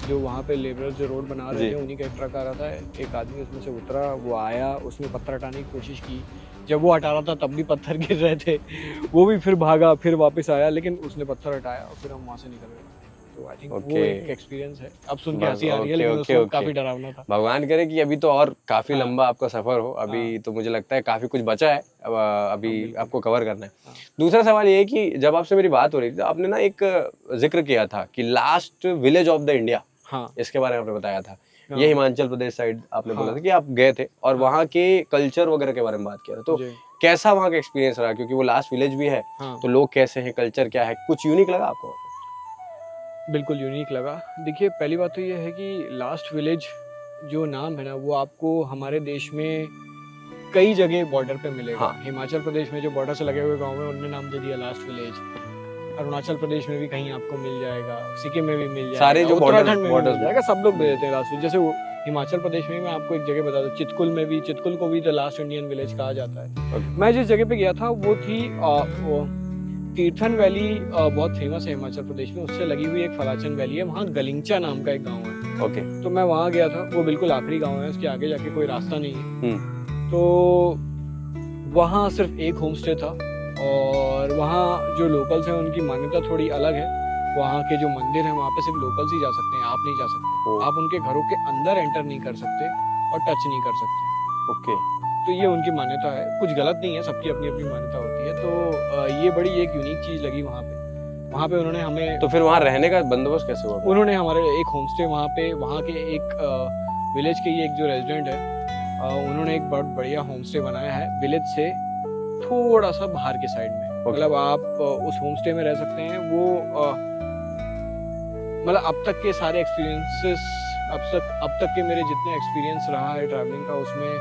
Speaker 2: जो वहाँ पे लेबर्स जो रोड बना रहे थे उन्हीं का एक ट्रक आ रहा था, एक आदमी उसमें से उतरा, वो आया, उसने पत्थर हटाने की कोशिश की, जब वो हटा रहा था तब भी पत्थर गिर रहे थे, वो भी फिर भागा, फिर वापस आया, लेकिन उसने पत्थर हटाया और फिर हम वहाँ से निकल गए। तो आई थिंक
Speaker 1: Okay.
Speaker 2: वो एक एक्सपीरियंस है। अब सुन के
Speaker 1: बस,
Speaker 2: हंसी आ रही है,
Speaker 1: okay,
Speaker 2: लेकिन उस
Speaker 1: okay,
Speaker 2: वक्त
Speaker 1: okay.
Speaker 2: काफी डरावना था।
Speaker 1: भगवान करे कि अभी तो और काफी
Speaker 2: हाँ।
Speaker 1: लंबा आपका सफर हो, अभी
Speaker 2: हाँ।
Speaker 1: तो मुझे लगता है काफी कुछ बचा है, अभी
Speaker 2: हाँ, बिल्कुल।
Speaker 1: आपको कवर करना है।
Speaker 2: हाँ।
Speaker 1: दूसरा सवाल ये है कि जब आपसे मेरी बात हो रही थी तो आपने ना एक जिक्र किया था कि last village of the India,
Speaker 2: हाँ।
Speaker 1: इसके बारे में आपने बताया था।
Speaker 2: हाँ।
Speaker 1: ये हिमाचल प्रदेश साइड आपने बोला
Speaker 2: हाँ।
Speaker 1: था कि आप गए थे और
Speaker 2: हाँ।
Speaker 1: वहाँ के कल्चर वगैरह के बारे में बात किया था, तो
Speaker 2: जी।
Speaker 1: कैसा वहाँ का एक्सपीरियंस रहा, क्योंकि वो लास्ट विलेज भी है,
Speaker 2: हाँ।
Speaker 1: तो लोग कैसे हैं, कल्चर क्या है, कुछ यूनिक लगा आपको?
Speaker 2: बिल्कुल यूनिक लगा। देखिए, पहली बात तो ये है कि लास्ट विलेज जो नाम है ना, वो आपको हमारे देश में कई जगह बॉर्डर पे मिलेगा।
Speaker 1: हाँ।
Speaker 2: हिमाचल प्रदेश में जो बॉर्डर से लगे हुए गाँव हैं, उनने नाम दे दिया लास्ट विलेज। अरुणाचल प्रदेश में भी कहीं आपको मिल जाएगा, सिक्किम में भी मिल जाएगा,
Speaker 1: सारे जो
Speaker 2: उत्तराखंड में भी
Speaker 1: borders
Speaker 2: मिल जाएगा, सब लोग दे देते हैं लास्ट विलेज। जैसे वो हिमाचल प्रदेश में मैं आपको एक जगह बता दूं, चितकुल में भी, चितकुल को भी द लास्ट इंडियन विलेज कहा जाता है।
Speaker 1: Okay.
Speaker 2: मैं जिस जगह पे गया था वो थी वो तीर्थन वैली, बहुत फेमस है हिमाचल प्रदेश में, उससे लगी हुई एक फलाचन वैली है, वहाँ गलिंचा नाम का एक गाँव है।
Speaker 1: ओके।
Speaker 2: तो मैं वहाँ गया था, वो बिल्कुल आखिरी गाँव है, उसके आगे जाके कोई रास्ता नहीं है। तो वहाँ सिर्फ एक होम स्टे था और वहाँ जो लोकल्स हैं उनकी मान्यता थोड़ी अलग है। वहाँ के जो मंदिर हैं वहाँ पे सिर्फ लोकल्स ही जा सकते हैं, आप नहीं जा सकते। आप उनके घरों के अंदर एंटर नहीं कर सकते और टच नहीं कर सकते।
Speaker 1: ओके।
Speaker 2: तो ये उनकी मान्यता है, कुछ गलत नहीं है, सबकी अपनी अपनी मान्यता होती है। तो ये बड़ी एक यूनिक चीज़ लगी वहाँ पे। वहाँ पे उन्होंने हमें,
Speaker 1: तो फिर वहाँ रहने का बंदोबस्त कैसे हुआ?
Speaker 2: उन्होंने हमारे एक होम स्टे वहाँ पे, वहाँ के एक विलेज के ही एक जो रेजिडेंट है, उन्होंने एक बहुत बढ़िया होम स्टे बनाया है विलेज से थोड़ा सा बाहर के साइड में। मतलब आप उस होम स्टे में रह सकते हैं। वो मतलब अब तक के सारे एक्सपीरियंसेस, अब तक के मेरे जितने एक्सपीरियंस रहा है ट्रैवलिंग का, उसमें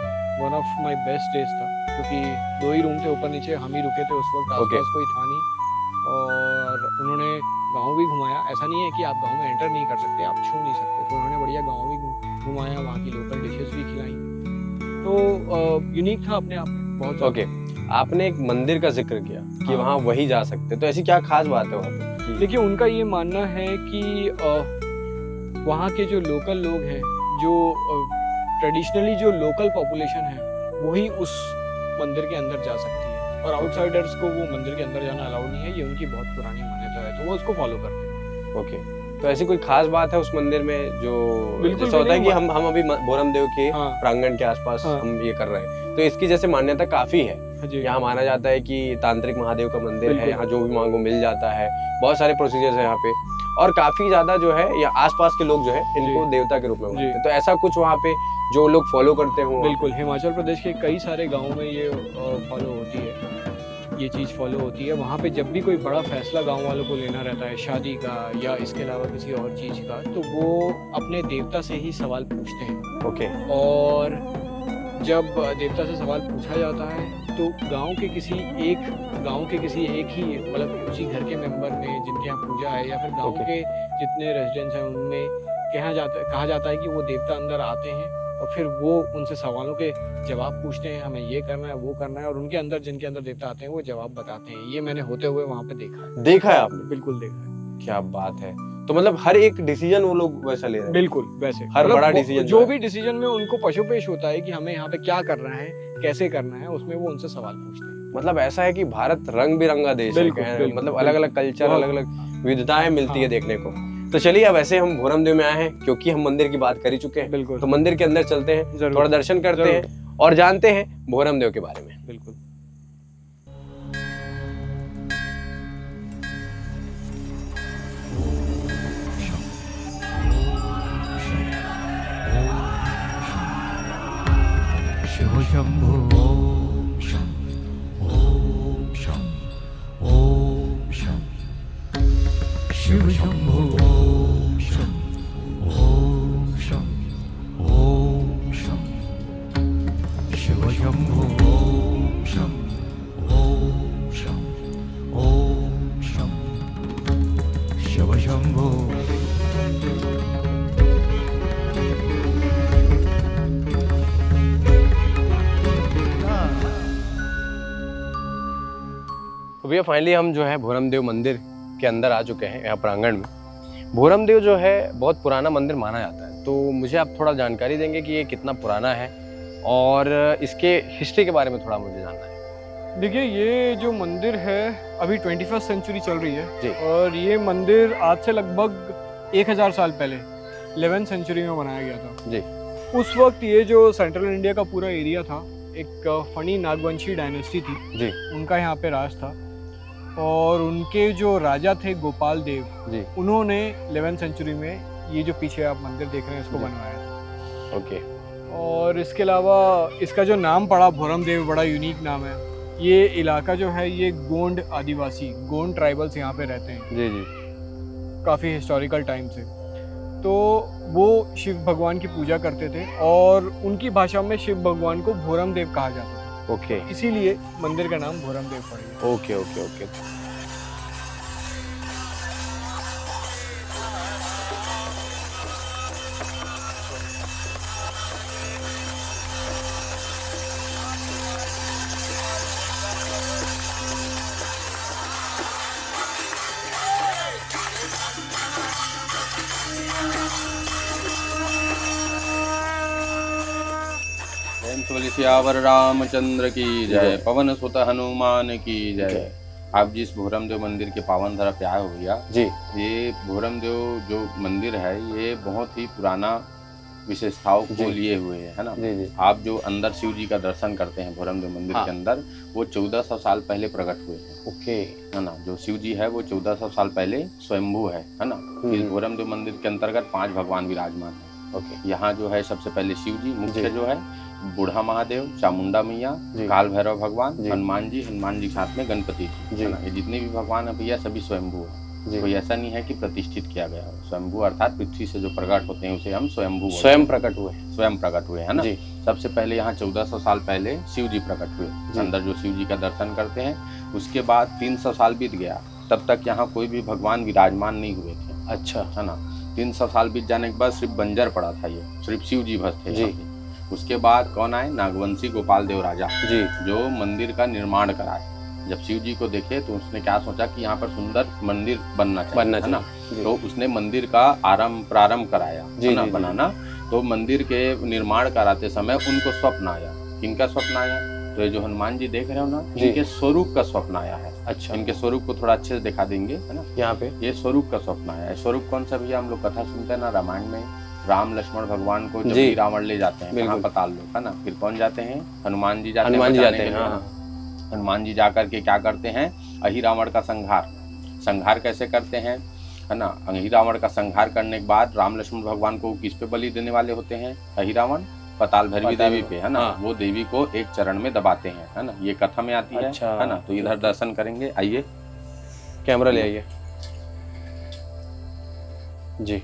Speaker 2: one of my best days था, क्योंकि 2 ही रूम थे, ऊपर नीचे हम ही रुके थे उस वक्त, आसपास कोई था नहीं। और उन्होंने गांव भी घुमाया। ऐसा नहीं है कि आप गांव में एंटर नहीं कर सकते, आप छू नहीं सकते, तो उन्होंने बढ़िया गांव भी घुमाया, वहाँ की लोकल डिशेस भी खिलाई। तो यूनिक था अपने आप में बहुत।
Speaker 1: ओके। आपने एक मंदिर का जिक्र किया कि वहाँ वही जा सकते, तो ऐसी क्या खास बात है वहाँ पे?
Speaker 2: देखिए, उनका ये मानना है कि वहाँ के जो लोकल लोग हैं, जो ट्रेडिशनली जो लोकल पॉपुलेशन है, वही उस मंदिर के अंदर जा सकती है और आउटसाइडर्स को वो मंदिर के अंदर जाना अलाउड नहीं है। ये उनकी बहुत पुरानी मान्यता है, तो वो उसको फॉलो करते हैं।
Speaker 1: ओके। तो ऐसी कोई खास बात है उस मंदिर में जो
Speaker 2: बिल्कुल
Speaker 1: जैसा होता है
Speaker 2: नहीं,
Speaker 1: कि हम अभी भोरम देव के
Speaker 2: हाँ।
Speaker 1: प्रांगण के आसपास
Speaker 2: हाँ।
Speaker 1: हम ये कर रहे हैं, तो इसकी जैसे मान्यता काफी है।
Speaker 2: जी।
Speaker 1: यहाँ माना जाता है कि तांत्रिक महादेव का मंदिर है,
Speaker 2: बिल्कुल।
Speaker 1: यहाँ जो भी मांगो मिल जाता है, बहुत सारे प्रोसीजर्स है यहाँ पे, और काफी ज्यादा जो है या आसपास के लोग जो है इनको
Speaker 2: जी।
Speaker 1: देवता के रूप में मानते
Speaker 2: जी।
Speaker 1: हैं। तो ऐसा कुछ वहाँ पे जो लोग फॉलो करते हो?
Speaker 2: बिल्कुल, हिमाचल प्रदेश के कई सारे गाँवों में ये फॉलो होती है, ये चीज़ फॉलो होती है। वहाँ पे जब भी कोई बड़ा फैसला गांव वालों को लेना रहता है, शादी का या इसके अलावा किसी और चीज़ का, तो वो अपने देवता से ही सवाल पूछते हैं।
Speaker 1: ओके।
Speaker 2: और जब देवता से सवाल पूछा जाता है तो गांव के किसी एक ही, मतलब उसी घर के मेंबर में जिनके यहाँ पूजा है, या फिर गांव
Speaker 1: Okay.
Speaker 2: के जितने रेजिडेंट्स हैं उनमें कहा जाता है कि वो देवता अंदर आते हैं और फिर वो उनसे सवालों के जवाब पूछते हैं, हमें ये करना है, वो करना है, और उनके अंदर जिनके अंदर देवता आते हैं वो जवाब बताते हैं। ये मैंने होते हुए वहाँ पे देखा है।
Speaker 1: देखा है आपने?
Speaker 2: बिल्कुल देखा है।
Speaker 1: क्या बात है। तो मतलब हर एक डिसीजन वो लोग वैसा ले रहे हैं?
Speaker 2: बिल्कुल वैसे
Speaker 1: हर
Speaker 2: मतलब
Speaker 1: बड़ा डिसीजन
Speaker 2: जो भी डिसीजन में उनको पशुपेश होता है कि हमें यहाँ पे क्या करना है, कैसे करना है, उसमें वो उनसे सवाल पूछते हैं।
Speaker 1: मतलब ऐसा है कि भारत रंग बिरंगा देश है,
Speaker 2: बिल्कुल,
Speaker 1: कहें,
Speaker 2: बिल्कुल,
Speaker 1: मतलब अलग अलग कल्चर,
Speaker 2: बहुत-
Speaker 1: अलग अलग विविधताएं मिलती है
Speaker 2: हाँ।
Speaker 1: देखने को। तो चलिए, अब ऐसे हम भोरम देव में आए हैं क्योंकि हम मंदिर की बात कर ही चुके हैं,
Speaker 2: बिल्कुल।
Speaker 1: तो मंदिर के अंदर चलते हैं,
Speaker 2: जरूर।
Speaker 1: थोड़ा दर्शन करते
Speaker 2: जरूर।
Speaker 1: हैं और जानते हैं भोरम देव के बारे में।
Speaker 2: बिल्कुल।
Speaker 3: शिव शंभो ओम शं ओम शं ओम शं शिव शंभो ओम शं ओम शं ओम शं शिव शंभो ओम शं ओम शं ओम शं शिव शंभो।
Speaker 1: तो भैया फाइनली हम जो है भोरम देव मंदिर के अंदर आ चुके हैं, यहाँ प्रांगण में। भोरम देव जो है बहुत पुराना मंदिर माना जाता है, तो मुझे आप थोड़ा जानकारी देंगे कि ये कितना पुराना है और इसके हिस्ट्री के बारे में थोड़ा मुझे जानना है।
Speaker 2: देखिए, ये जो मंदिर है अभी 21st सेंचुरी चल रही है
Speaker 1: जी।
Speaker 2: और ये मंदिर आज से लगभग 1000 साल पहले 11th सेंचुरी में बनाया गया था।
Speaker 1: जी।
Speaker 2: उस वक्त ये जो सेंट्रल इंडिया का पूरा एरिया था, एक फनी नागवंशी डायनेस्टी थी
Speaker 1: जी।
Speaker 2: उनका यहाँ पे राज था, और उनके जो राजा थे गोपाल देव
Speaker 1: जी।
Speaker 2: उन्होंने 11th सेंचुरी में ये जो पीछे आप मंदिर देख रहे हैं इसको
Speaker 1: जी।
Speaker 2: बनवाया था।
Speaker 1: ओके।
Speaker 2: और इसके अलावा इसका जो नाम पड़ा भोरम देव, बड़ा यूनिक नाम है। ये इलाका जो है ये गोंड आदिवासी, गोंड ट्राइबल्स यहाँ पे रहते हैं
Speaker 1: जी जी।
Speaker 2: काफ़ी हिस्टोरिकल टाइम से। तो वो शिव भगवान की पूजा करते थे और उनकी भाषा में शिव भगवान को भोरम देव कहा जाता था,
Speaker 1: ओके
Speaker 2: इसीलिए मंदिर का नाम भोरम देव पड़ गया।
Speaker 1: Okay okay okay.
Speaker 4: बोले सियावर रामचंद्र की जय, पवन सुत हनुमान की जय। आप जिस भोरम देव मंदिर के पावन धरा पे आए हो भैया
Speaker 1: जी।
Speaker 4: ये भोरम देव जो मंदिर है ये बहुत ही पुराना विशेषताओं को
Speaker 1: जी।
Speaker 4: लिए हुए है ना।
Speaker 1: जी जी।
Speaker 4: आप जो अंदर शिव जी का दर्शन करते हैं भोरम देव मंदिर
Speaker 1: हाँ।
Speaker 4: के अंदर, वो 1400 साल पहले प्रकट हुए हैं,
Speaker 1: ओके।
Speaker 4: है ना। जो शिव जी है वो 1400 साल पहले स्वयंभू है ना। इस भोरम देव मंदिर के अंतर्गत 5 भगवान विराजमान है।
Speaker 1: ओके।
Speaker 4: यहाँ जो है सबसे पहले शिव जी मुख्य
Speaker 1: जी।
Speaker 4: जो है, बूढ़ा महादेव, चामुंडा मैया,
Speaker 1: जी।
Speaker 4: काल भैरव भगवान,
Speaker 1: जी।
Speaker 4: हनुमान जी के साथ में गणपति जी,
Speaker 1: जी।
Speaker 4: है ना। ये जितने भी भगवान है भैया सभी स्वयंभू है।
Speaker 1: जी।
Speaker 4: कोई ऐसा नहीं है कि प्रतिष्ठित किया गया हो। स्वयंभू अर्थात पृथ्वी से जो प्रकट होते हैं उसे हम स्वयंभू बोलते हैं।
Speaker 1: स्वयं प्रकट हुए।
Speaker 4: स्वयं प्रकट हुए है ना।
Speaker 1: जी।
Speaker 4: सबसे पहले यहाँ 1400 साल पहले शिव जी प्रकट हुए,
Speaker 1: जी।
Speaker 4: अंदर जो शिव जी का दर्शन करते हैं। उसके बाद 300 साल बीत गया, तब तक यहाँ कोई भी भगवान विराजमान नहीं हुए थे।
Speaker 1: अच्छा।
Speaker 4: है ना। 300 साल बीत जाने के बाद सिर्फ बंजर पड़ा था, ये सिर्फ शिव जी बस थे
Speaker 1: जी।
Speaker 4: यहाँ पे। उसके बाद कौन आए? नागवंशी गोपाल देव राजा
Speaker 1: जी।
Speaker 4: जो मंदिर का निर्माण कराए। जब शिव जी को देखे तो उसने क्या सोचा कि यहाँ पर सुंदर मंदिर बनना चाहिए, है ना।
Speaker 1: जी।
Speaker 4: तो उसने मंदिर का प्रारंभ कराया,
Speaker 1: जी,
Speaker 4: है ना,
Speaker 1: जी,
Speaker 4: बनाना। तो मंदिर के निर्माण कराते समय उनको स्वप्न आया। किनका स्वप्न आया? तो ये जो हनुमान जी देख रहे हो ना,
Speaker 1: जी।
Speaker 4: इनके स्वरूप का स्वप्न आया है।
Speaker 1: अच्छा।
Speaker 4: इनके स्वरूप को थोड़ा अच्छे से दिखा देंगे, है ना।
Speaker 1: यहाँ पे
Speaker 4: ये स्वरूप का स्वप्न आया है। स्वरूप कौन सा भैया? हम लोग कथा सुनते हैं ना रामायण में, राम लक्ष्मण भगवान को जब
Speaker 1: जी।
Speaker 4: भी रावण ले जाते हैं कहाँ?
Speaker 1: बिल्कुल।
Speaker 4: पताल लोक, है ना। फिर कौन जाते हैं? हनुमान जी जाते हैं।
Speaker 1: हनुमान जी
Speaker 4: बचाने
Speaker 1: जाते
Speaker 4: के
Speaker 1: हैं,
Speaker 4: लिए,
Speaker 1: हाँ,
Speaker 4: है ना। हनुमान जी जाकर के क्या करते हैं? अहि रावण का संहार कैसे करते हैं, है ना। अहि रावण का संहार करने के बाद राम लक्ष्मण भगवान को किस पे बलि देने वाले होते हैं? अहि रावण पताल भैरवी देवी पे, है ना।
Speaker 1: हाँ।
Speaker 4: वो देवी को एक चरण में दबाते हैं, है ना। ये कथा में आती
Speaker 1: अच्छा।
Speaker 4: है ना। तो इधर दर्शन करेंगे, आइए।
Speaker 1: कैमरा ले आइए। जी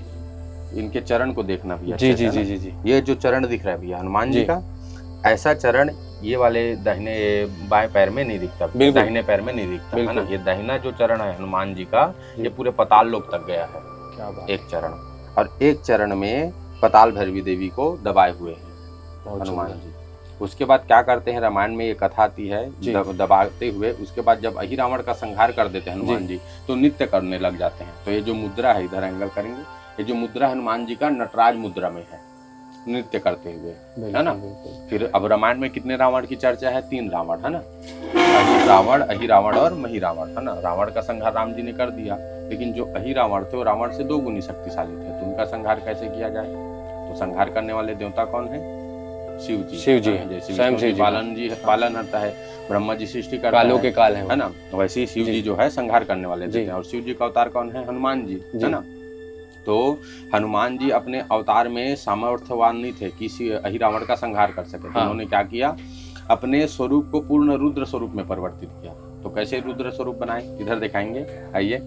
Speaker 4: इनके चरण को देखना भैया।
Speaker 1: जी
Speaker 4: अच्छे
Speaker 1: जी
Speaker 4: से, है
Speaker 1: जी
Speaker 4: ना।
Speaker 1: जी जी।
Speaker 4: ये जो चरण दिख रहा है भैया हनुमान जी
Speaker 1: जी।
Speaker 4: का, ऐसा चरण ये वाले दाहिने बाएं पैर में नहीं दिखता,
Speaker 1: बिल्कुल।
Speaker 4: दाहिने पैर में नहीं दिखता, है ना।
Speaker 1: बिल्कुल।
Speaker 4: ये दाहिना जो चरण है हनुमान जी का,
Speaker 1: जी।
Speaker 4: ये पूरे पताल लोक तक गया है,
Speaker 1: क्या बात।
Speaker 4: एक चरण। और एक चरण में पताल भैरवी देवी को दबाए हुए हैं
Speaker 1: बहुत
Speaker 4: हनुमान
Speaker 1: सुंदर।
Speaker 4: जी। उसके बाद क्या करते हैं? रामायण में ये कथा आती है,
Speaker 1: जी।
Speaker 4: दबाते हुए। उसके बाद जब अहि रावण का संहार कर देते हैं हनुमान जी, तो नृत्य करने लग जाते हैं। तो ये जो मुद्रा है, इधर एंगल करेंगे, ये जो मुद्रा हनुमान जी का नटराज मुद्रा में है, नृत्य करते हुए, है ना।
Speaker 1: बिल्कुल।
Speaker 4: फिर अब रामायण में कितने रावण की चर्चा है? 3 रावण, है ना। अहि रावण और मही रावण, है ना। रावण का संहार राम जी ने कर दिया, लेकिन जो अहि रावण थे वो रावण से 2 गुनी शक्तिशाली थे। तो उनका संहार कैसे किया जाए? तो संहार करने वाले देवता कौन है? शिव जी।
Speaker 1: शिव जी,
Speaker 4: जैसे
Speaker 1: स्वयं
Speaker 4: विष्णु
Speaker 1: शिव
Speaker 4: जी
Speaker 1: जी।
Speaker 4: पालन करता है, ब्रह्मा जी सृष्टि करता
Speaker 1: कालों
Speaker 4: है,
Speaker 1: के काल है
Speaker 4: है ना। वैसे ही शिव
Speaker 1: जी।
Speaker 4: जी जो है संहार करने वाले
Speaker 1: जी।
Speaker 4: देवता हैं। और शिव जी का अवतार कौन है? हनुमान जी,
Speaker 1: जी।
Speaker 4: है ना। तो हनुमान जी अपने अवतार में सामर्थ्यवान नहीं थे कि अहि रावण का संहार कर सके। तो
Speaker 1: हाँ।
Speaker 4: उन्होंने क्या किया? अपने स्वरूप को पूर्ण रुद्र स्वरूप में परिवर्तित किया। तो कैसे रुद्र स्वरूप बनाए? इधर दिखाएंगे, आइए।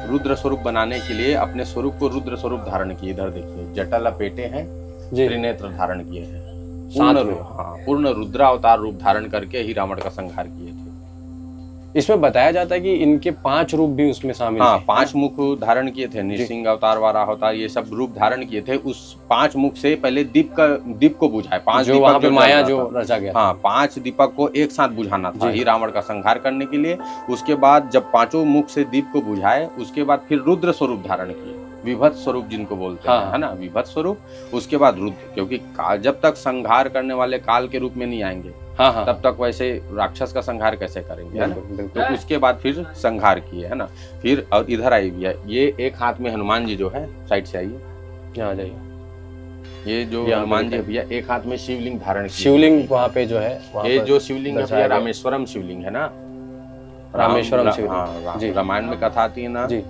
Speaker 4: रुद्र स्वरूप बनाने के लिए अपने स्वरूप को रुद्र स्वरूप धारण किए। इधर देखिए, जटा लपेटे हैं,
Speaker 1: जी।
Speaker 4: त्रिनेत्र धारण किए हैं,
Speaker 1: साथ में।
Speaker 4: पूर्ण रुद्रावतार रूप धारण करके ही रावण का संहार किए थे।
Speaker 1: इसमें बताया जाता है कि इनके 5 रूप भी उसमें शामिल
Speaker 4: हाँ,
Speaker 1: थे।
Speaker 4: 5 मुख धारण किए थे। नृसिंह अवतार, वाराह अवतार, ये सब रूप धारण किए थे। उस 5 मुख से पहले दीप को बुझाए। 5
Speaker 1: जो
Speaker 4: दीपक
Speaker 1: वहाँ पे
Speaker 4: जल
Speaker 1: माया
Speaker 4: रहा
Speaker 1: जो
Speaker 4: था।
Speaker 1: रचा गया था।
Speaker 4: हाँ, 5 दीपक को एक साथ बुझाना था
Speaker 1: जी।
Speaker 4: ही रावण का संहार करने के लिए। उसके बाद जब 5 मुख से दीप को बुझाए, उसके बाद फिर रुद्र स्वरूप धारण किए। विभत्स स्वरूप जिनको बोलते
Speaker 1: हाँ,
Speaker 4: हैं, है ना, विभत्स स्वरूप। उसके बाद रुद्र, क्योंकि जब तक संहार करने वाले काल के रूप में नहीं आएंगे
Speaker 1: हाँ हाँ,
Speaker 4: तब तक वैसे राक्षस का संहार कैसे करेंगे, है ना।
Speaker 1: बिल्कुल बिल्कुल।
Speaker 4: तो उसके बाद फिर संहार किए, है ना। फिर और इधर आई भैया, ये एक हाथ में हनुमान जी जो है, साइड से आइए,
Speaker 1: यहाँ आ जाइए।
Speaker 4: ये जो
Speaker 1: यहाँ
Speaker 4: हनुमान
Speaker 1: पे
Speaker 4: जी भैया एक हाथ में शिवलिंग धारण किए।
Speaker 1: शिवलिंग वहाँ पे जो है, वहाँ
Speaker 4: ये
Speaker 1: पर
Speaker 4: जो शिवलिंग है
Speaker 1: दर्शाया
Speaker 4: भैया
Speaker 1: गया।
Speaker 4: रामेश्वरम शिवलिंग है ना।
Speaker 1: रामेश्वरम शिवलिंग।
Speaker 4: हाँ,
Speaker 1: जी।
Speaker 4: रामायण में कथा आती है ना,
Speaker 1: जी।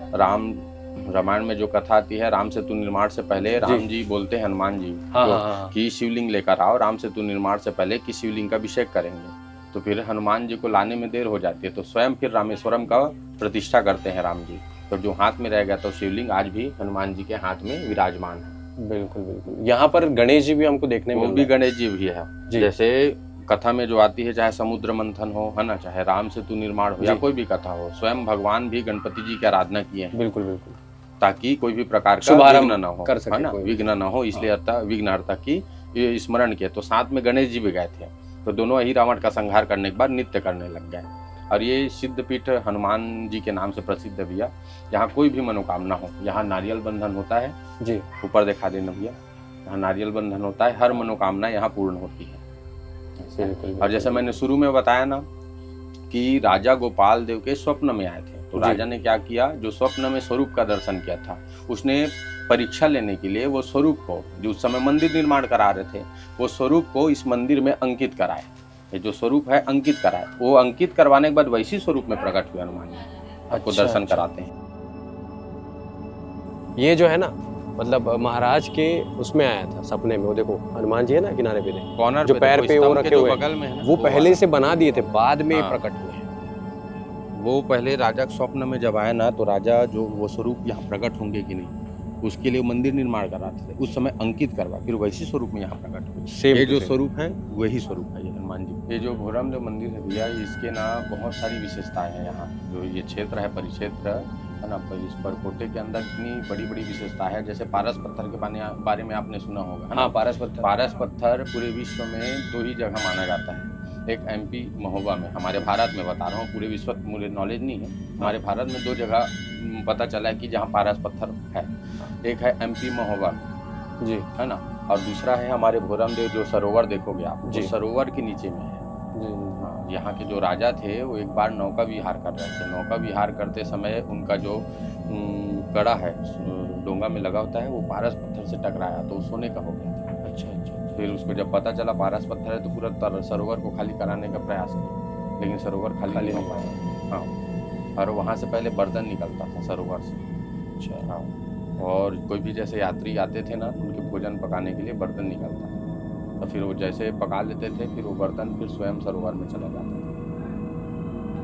Speaker 4: रामायण में जो कथा आती है, राम सेतु निर्माण से पहले राम जी बोलते हैं हनुमान जी
Speaker 1: हाँ
Speaker 4: को
Speaker 1: हाँ हाँ,
Speaker 4: कि शिवलिंग लेकर आओ, राम सेतु निर्माण से पहले कि शिवलिंग का अभिषेक करेंगे। तो फिर हनुमान जी को लाने में देर हो जाती है, तो स्वयं फिर रामेश्वरम का प्रतिष्ठा करते हैं राम जी। तो जो हाथ में रह गया, तो शिवलिंग आज भी हनुमान जी के हाथ में विराजमान है।
Speaker 1: बिल्कुल बिल्कुल। यहाँ पर गणेश जी भी हमको देखने
Speaker 4: वो
Speaker 1: मिल
Speaker 4: भी
Speaker 1: रहा है।
Speaker 4: गणेश जी भी है।
Speaker 1: जी।
Speaker 4: जैसे कथा में जो आती है, चाहे समुद्र मंथन हो, है ना, चाहे राम सेतु निर्माण हो या
Speaker 1: जी।
Speaker 4: कोई भी कथा हो, स्वयं भगवान भी गणपति जी की आराधना किए हैं,
Speaker 1: बिल्कुल बिल्कुल।
Speaker 4: ताकि कोई भी प्रकार का
Speaker 1: शुभारंभ
Speaker 4: विघ्न न हो,
Speaker 1: कर सके
Speaker 4: है ना,
Speaker 1: कोई भी।
Speaker 4: विघ्न न हो, इसलिए विघ्नहर्ता की ये स्मरण किया। तो साथ में गणेश जी भी गए थे, तो दोनों ही रावण का संहार करने के बाद नृत्य करने लग गए। और ये सिद्धपीठ हनुमान जी के नाम से प्रसिद्ध है भैया। यहाँ कोई भी मनोकामना हो, यहाँ नारियल बंधन होता है।
Speaker 1: जी।
Speaker 4: ऊपर दिखा देना भैया, यहाँ नारियल बंधन होता है, हर मनोकामना यहाँ पूर्ण होती है।
Speaker 1: बिल्कुल।
Speaker 4: और जैसे मैंने शुरू में बताया ना कि राजा गोपाल देव के स्वप्न में आए थे, तो
Speaker 1: जी।
Speaker 4: राजा ने क्या किया, जो स्वप्न में स्वरूप का दर्शन किया था, उसने परीक्षा लेने के लिए वो स्वरूप को, जो उस समय मंदिर निर्माण करा रहे थे, वो स्वरूप को इस मंदिर में अंकित कराए। ये जो स्वरूप है अंकित कराए, वो अंकित करवाने के बाद वैसी स्वरूप में प्रकट हुए हनुमान जी, आपको
Speaker 1: अच्छा,
Speaker 4: दर्शन
Speaker 1: अच्छा।
Speaker 4: कराते हैं।
Speaker 1: ये जो है ना, मतलब महाराज के उसमें आया था सपने में। वो देखो हनुमान जी है ना किनारे पे, देखो
Speaker 4: कॉर्नर
Speaker 1: जो पैर
Speaker 4: देखो,
Speaker 1: पे वो
Speaker 4: स्तंभ के
Speaker 1: रखे
Speaker 4: जो
Speaker 1: हुए हैं,
Speaker 4: बगल में है ना,
Speaker 1: वो पहले
Speaker 4: वाला।
Speaker 1: से बना दिए थे, बाद में
Speaker 4: हाँ।
Speaker 1: प्रकट हुए हैं।
Speaker 4: वो पहले राजा के स्वप्न में जब आए ना, तो राजा जो वो स्वरूप यहाँ प्रकट होंगे कि नहीं, उसके लिए मंदिर निर्माण कराते थे, उस समय अंकित करवा, फिर वैसी स्वरूप में यहाँ प्रकट हुए।
Speaker 1: सेम
Speaker 4: ये
Speaker 1: टू
Speaker 4: जो
Speaker 1: सेम।
Speaker 4: स्वरूप है वही स्वरूप है ये हनुमान जी। ये जो घोरम जो मंदिर है भैया, इसके ना बहुत सारी विशेषताएं हैं। यहाँ जो ये क्षेत्र है, परिक्षेत्र है ना, इस परकोटे के अंदर इतनी बड़ी बड़ी विशेषता है। जैसे पारस पत्थर के बारे में आपने सुना होगा, है ना?
Speaker 1: हाँ, पारस पत्थर।
Speaker 4: पारस पत्थर पूरे विश्व में 2 ही जगह माना जाता है। एक एमपी महोबा में, हमारे भारत में बता रहा हूँ, पूरे विश्व मुझे नॉलेज नहीं है, हमारे भारत में 2 जगह पता चला है कि जहाँ पारस पत्थर है। एक है एमपी महोबा
Speaker 1: जी,
Speaker 4: है ना, और दूसरा है हमारे भोरम देव जो सरोवर देखोगे आप,
Speaker 1: जी।
Speaker 4: जो सरोवर के नीचे में है।
Speaker 1: जी।
Speaker 4: हाँ, यहाँ के जो राजा थे वो एक बार नौका विहार कर रहे थे। नौका विहार करते समय उनका जो कड़ा है डोंगा में लगा होता है, वो पारस पत्थर से टकराया, तो सोने का हो गया था।
Speaker 1: अच्छा अच्छा।
Speaker 4: फिर उसको जब पता चला पारस पत्थर है, तो पूरा सरोवर को खाली कराने का प्रयास किया, लेकिन सरोवर खाली नहीं हो पाया। हाँ, और वहाँ से पहले बर्तन निकलता था सरोवर से।
Speaker 1: अच्छा।
Speaker 4: हाँ, और कोई भी जैसे यात्री आते थे ना, उनके भोजन पकाने के लिए बर्तन निकलता था, तो फिर वो जैसे पका लेते थे, फिर वो बर्तन फिर स्वयं सरोवर में चला जाता था।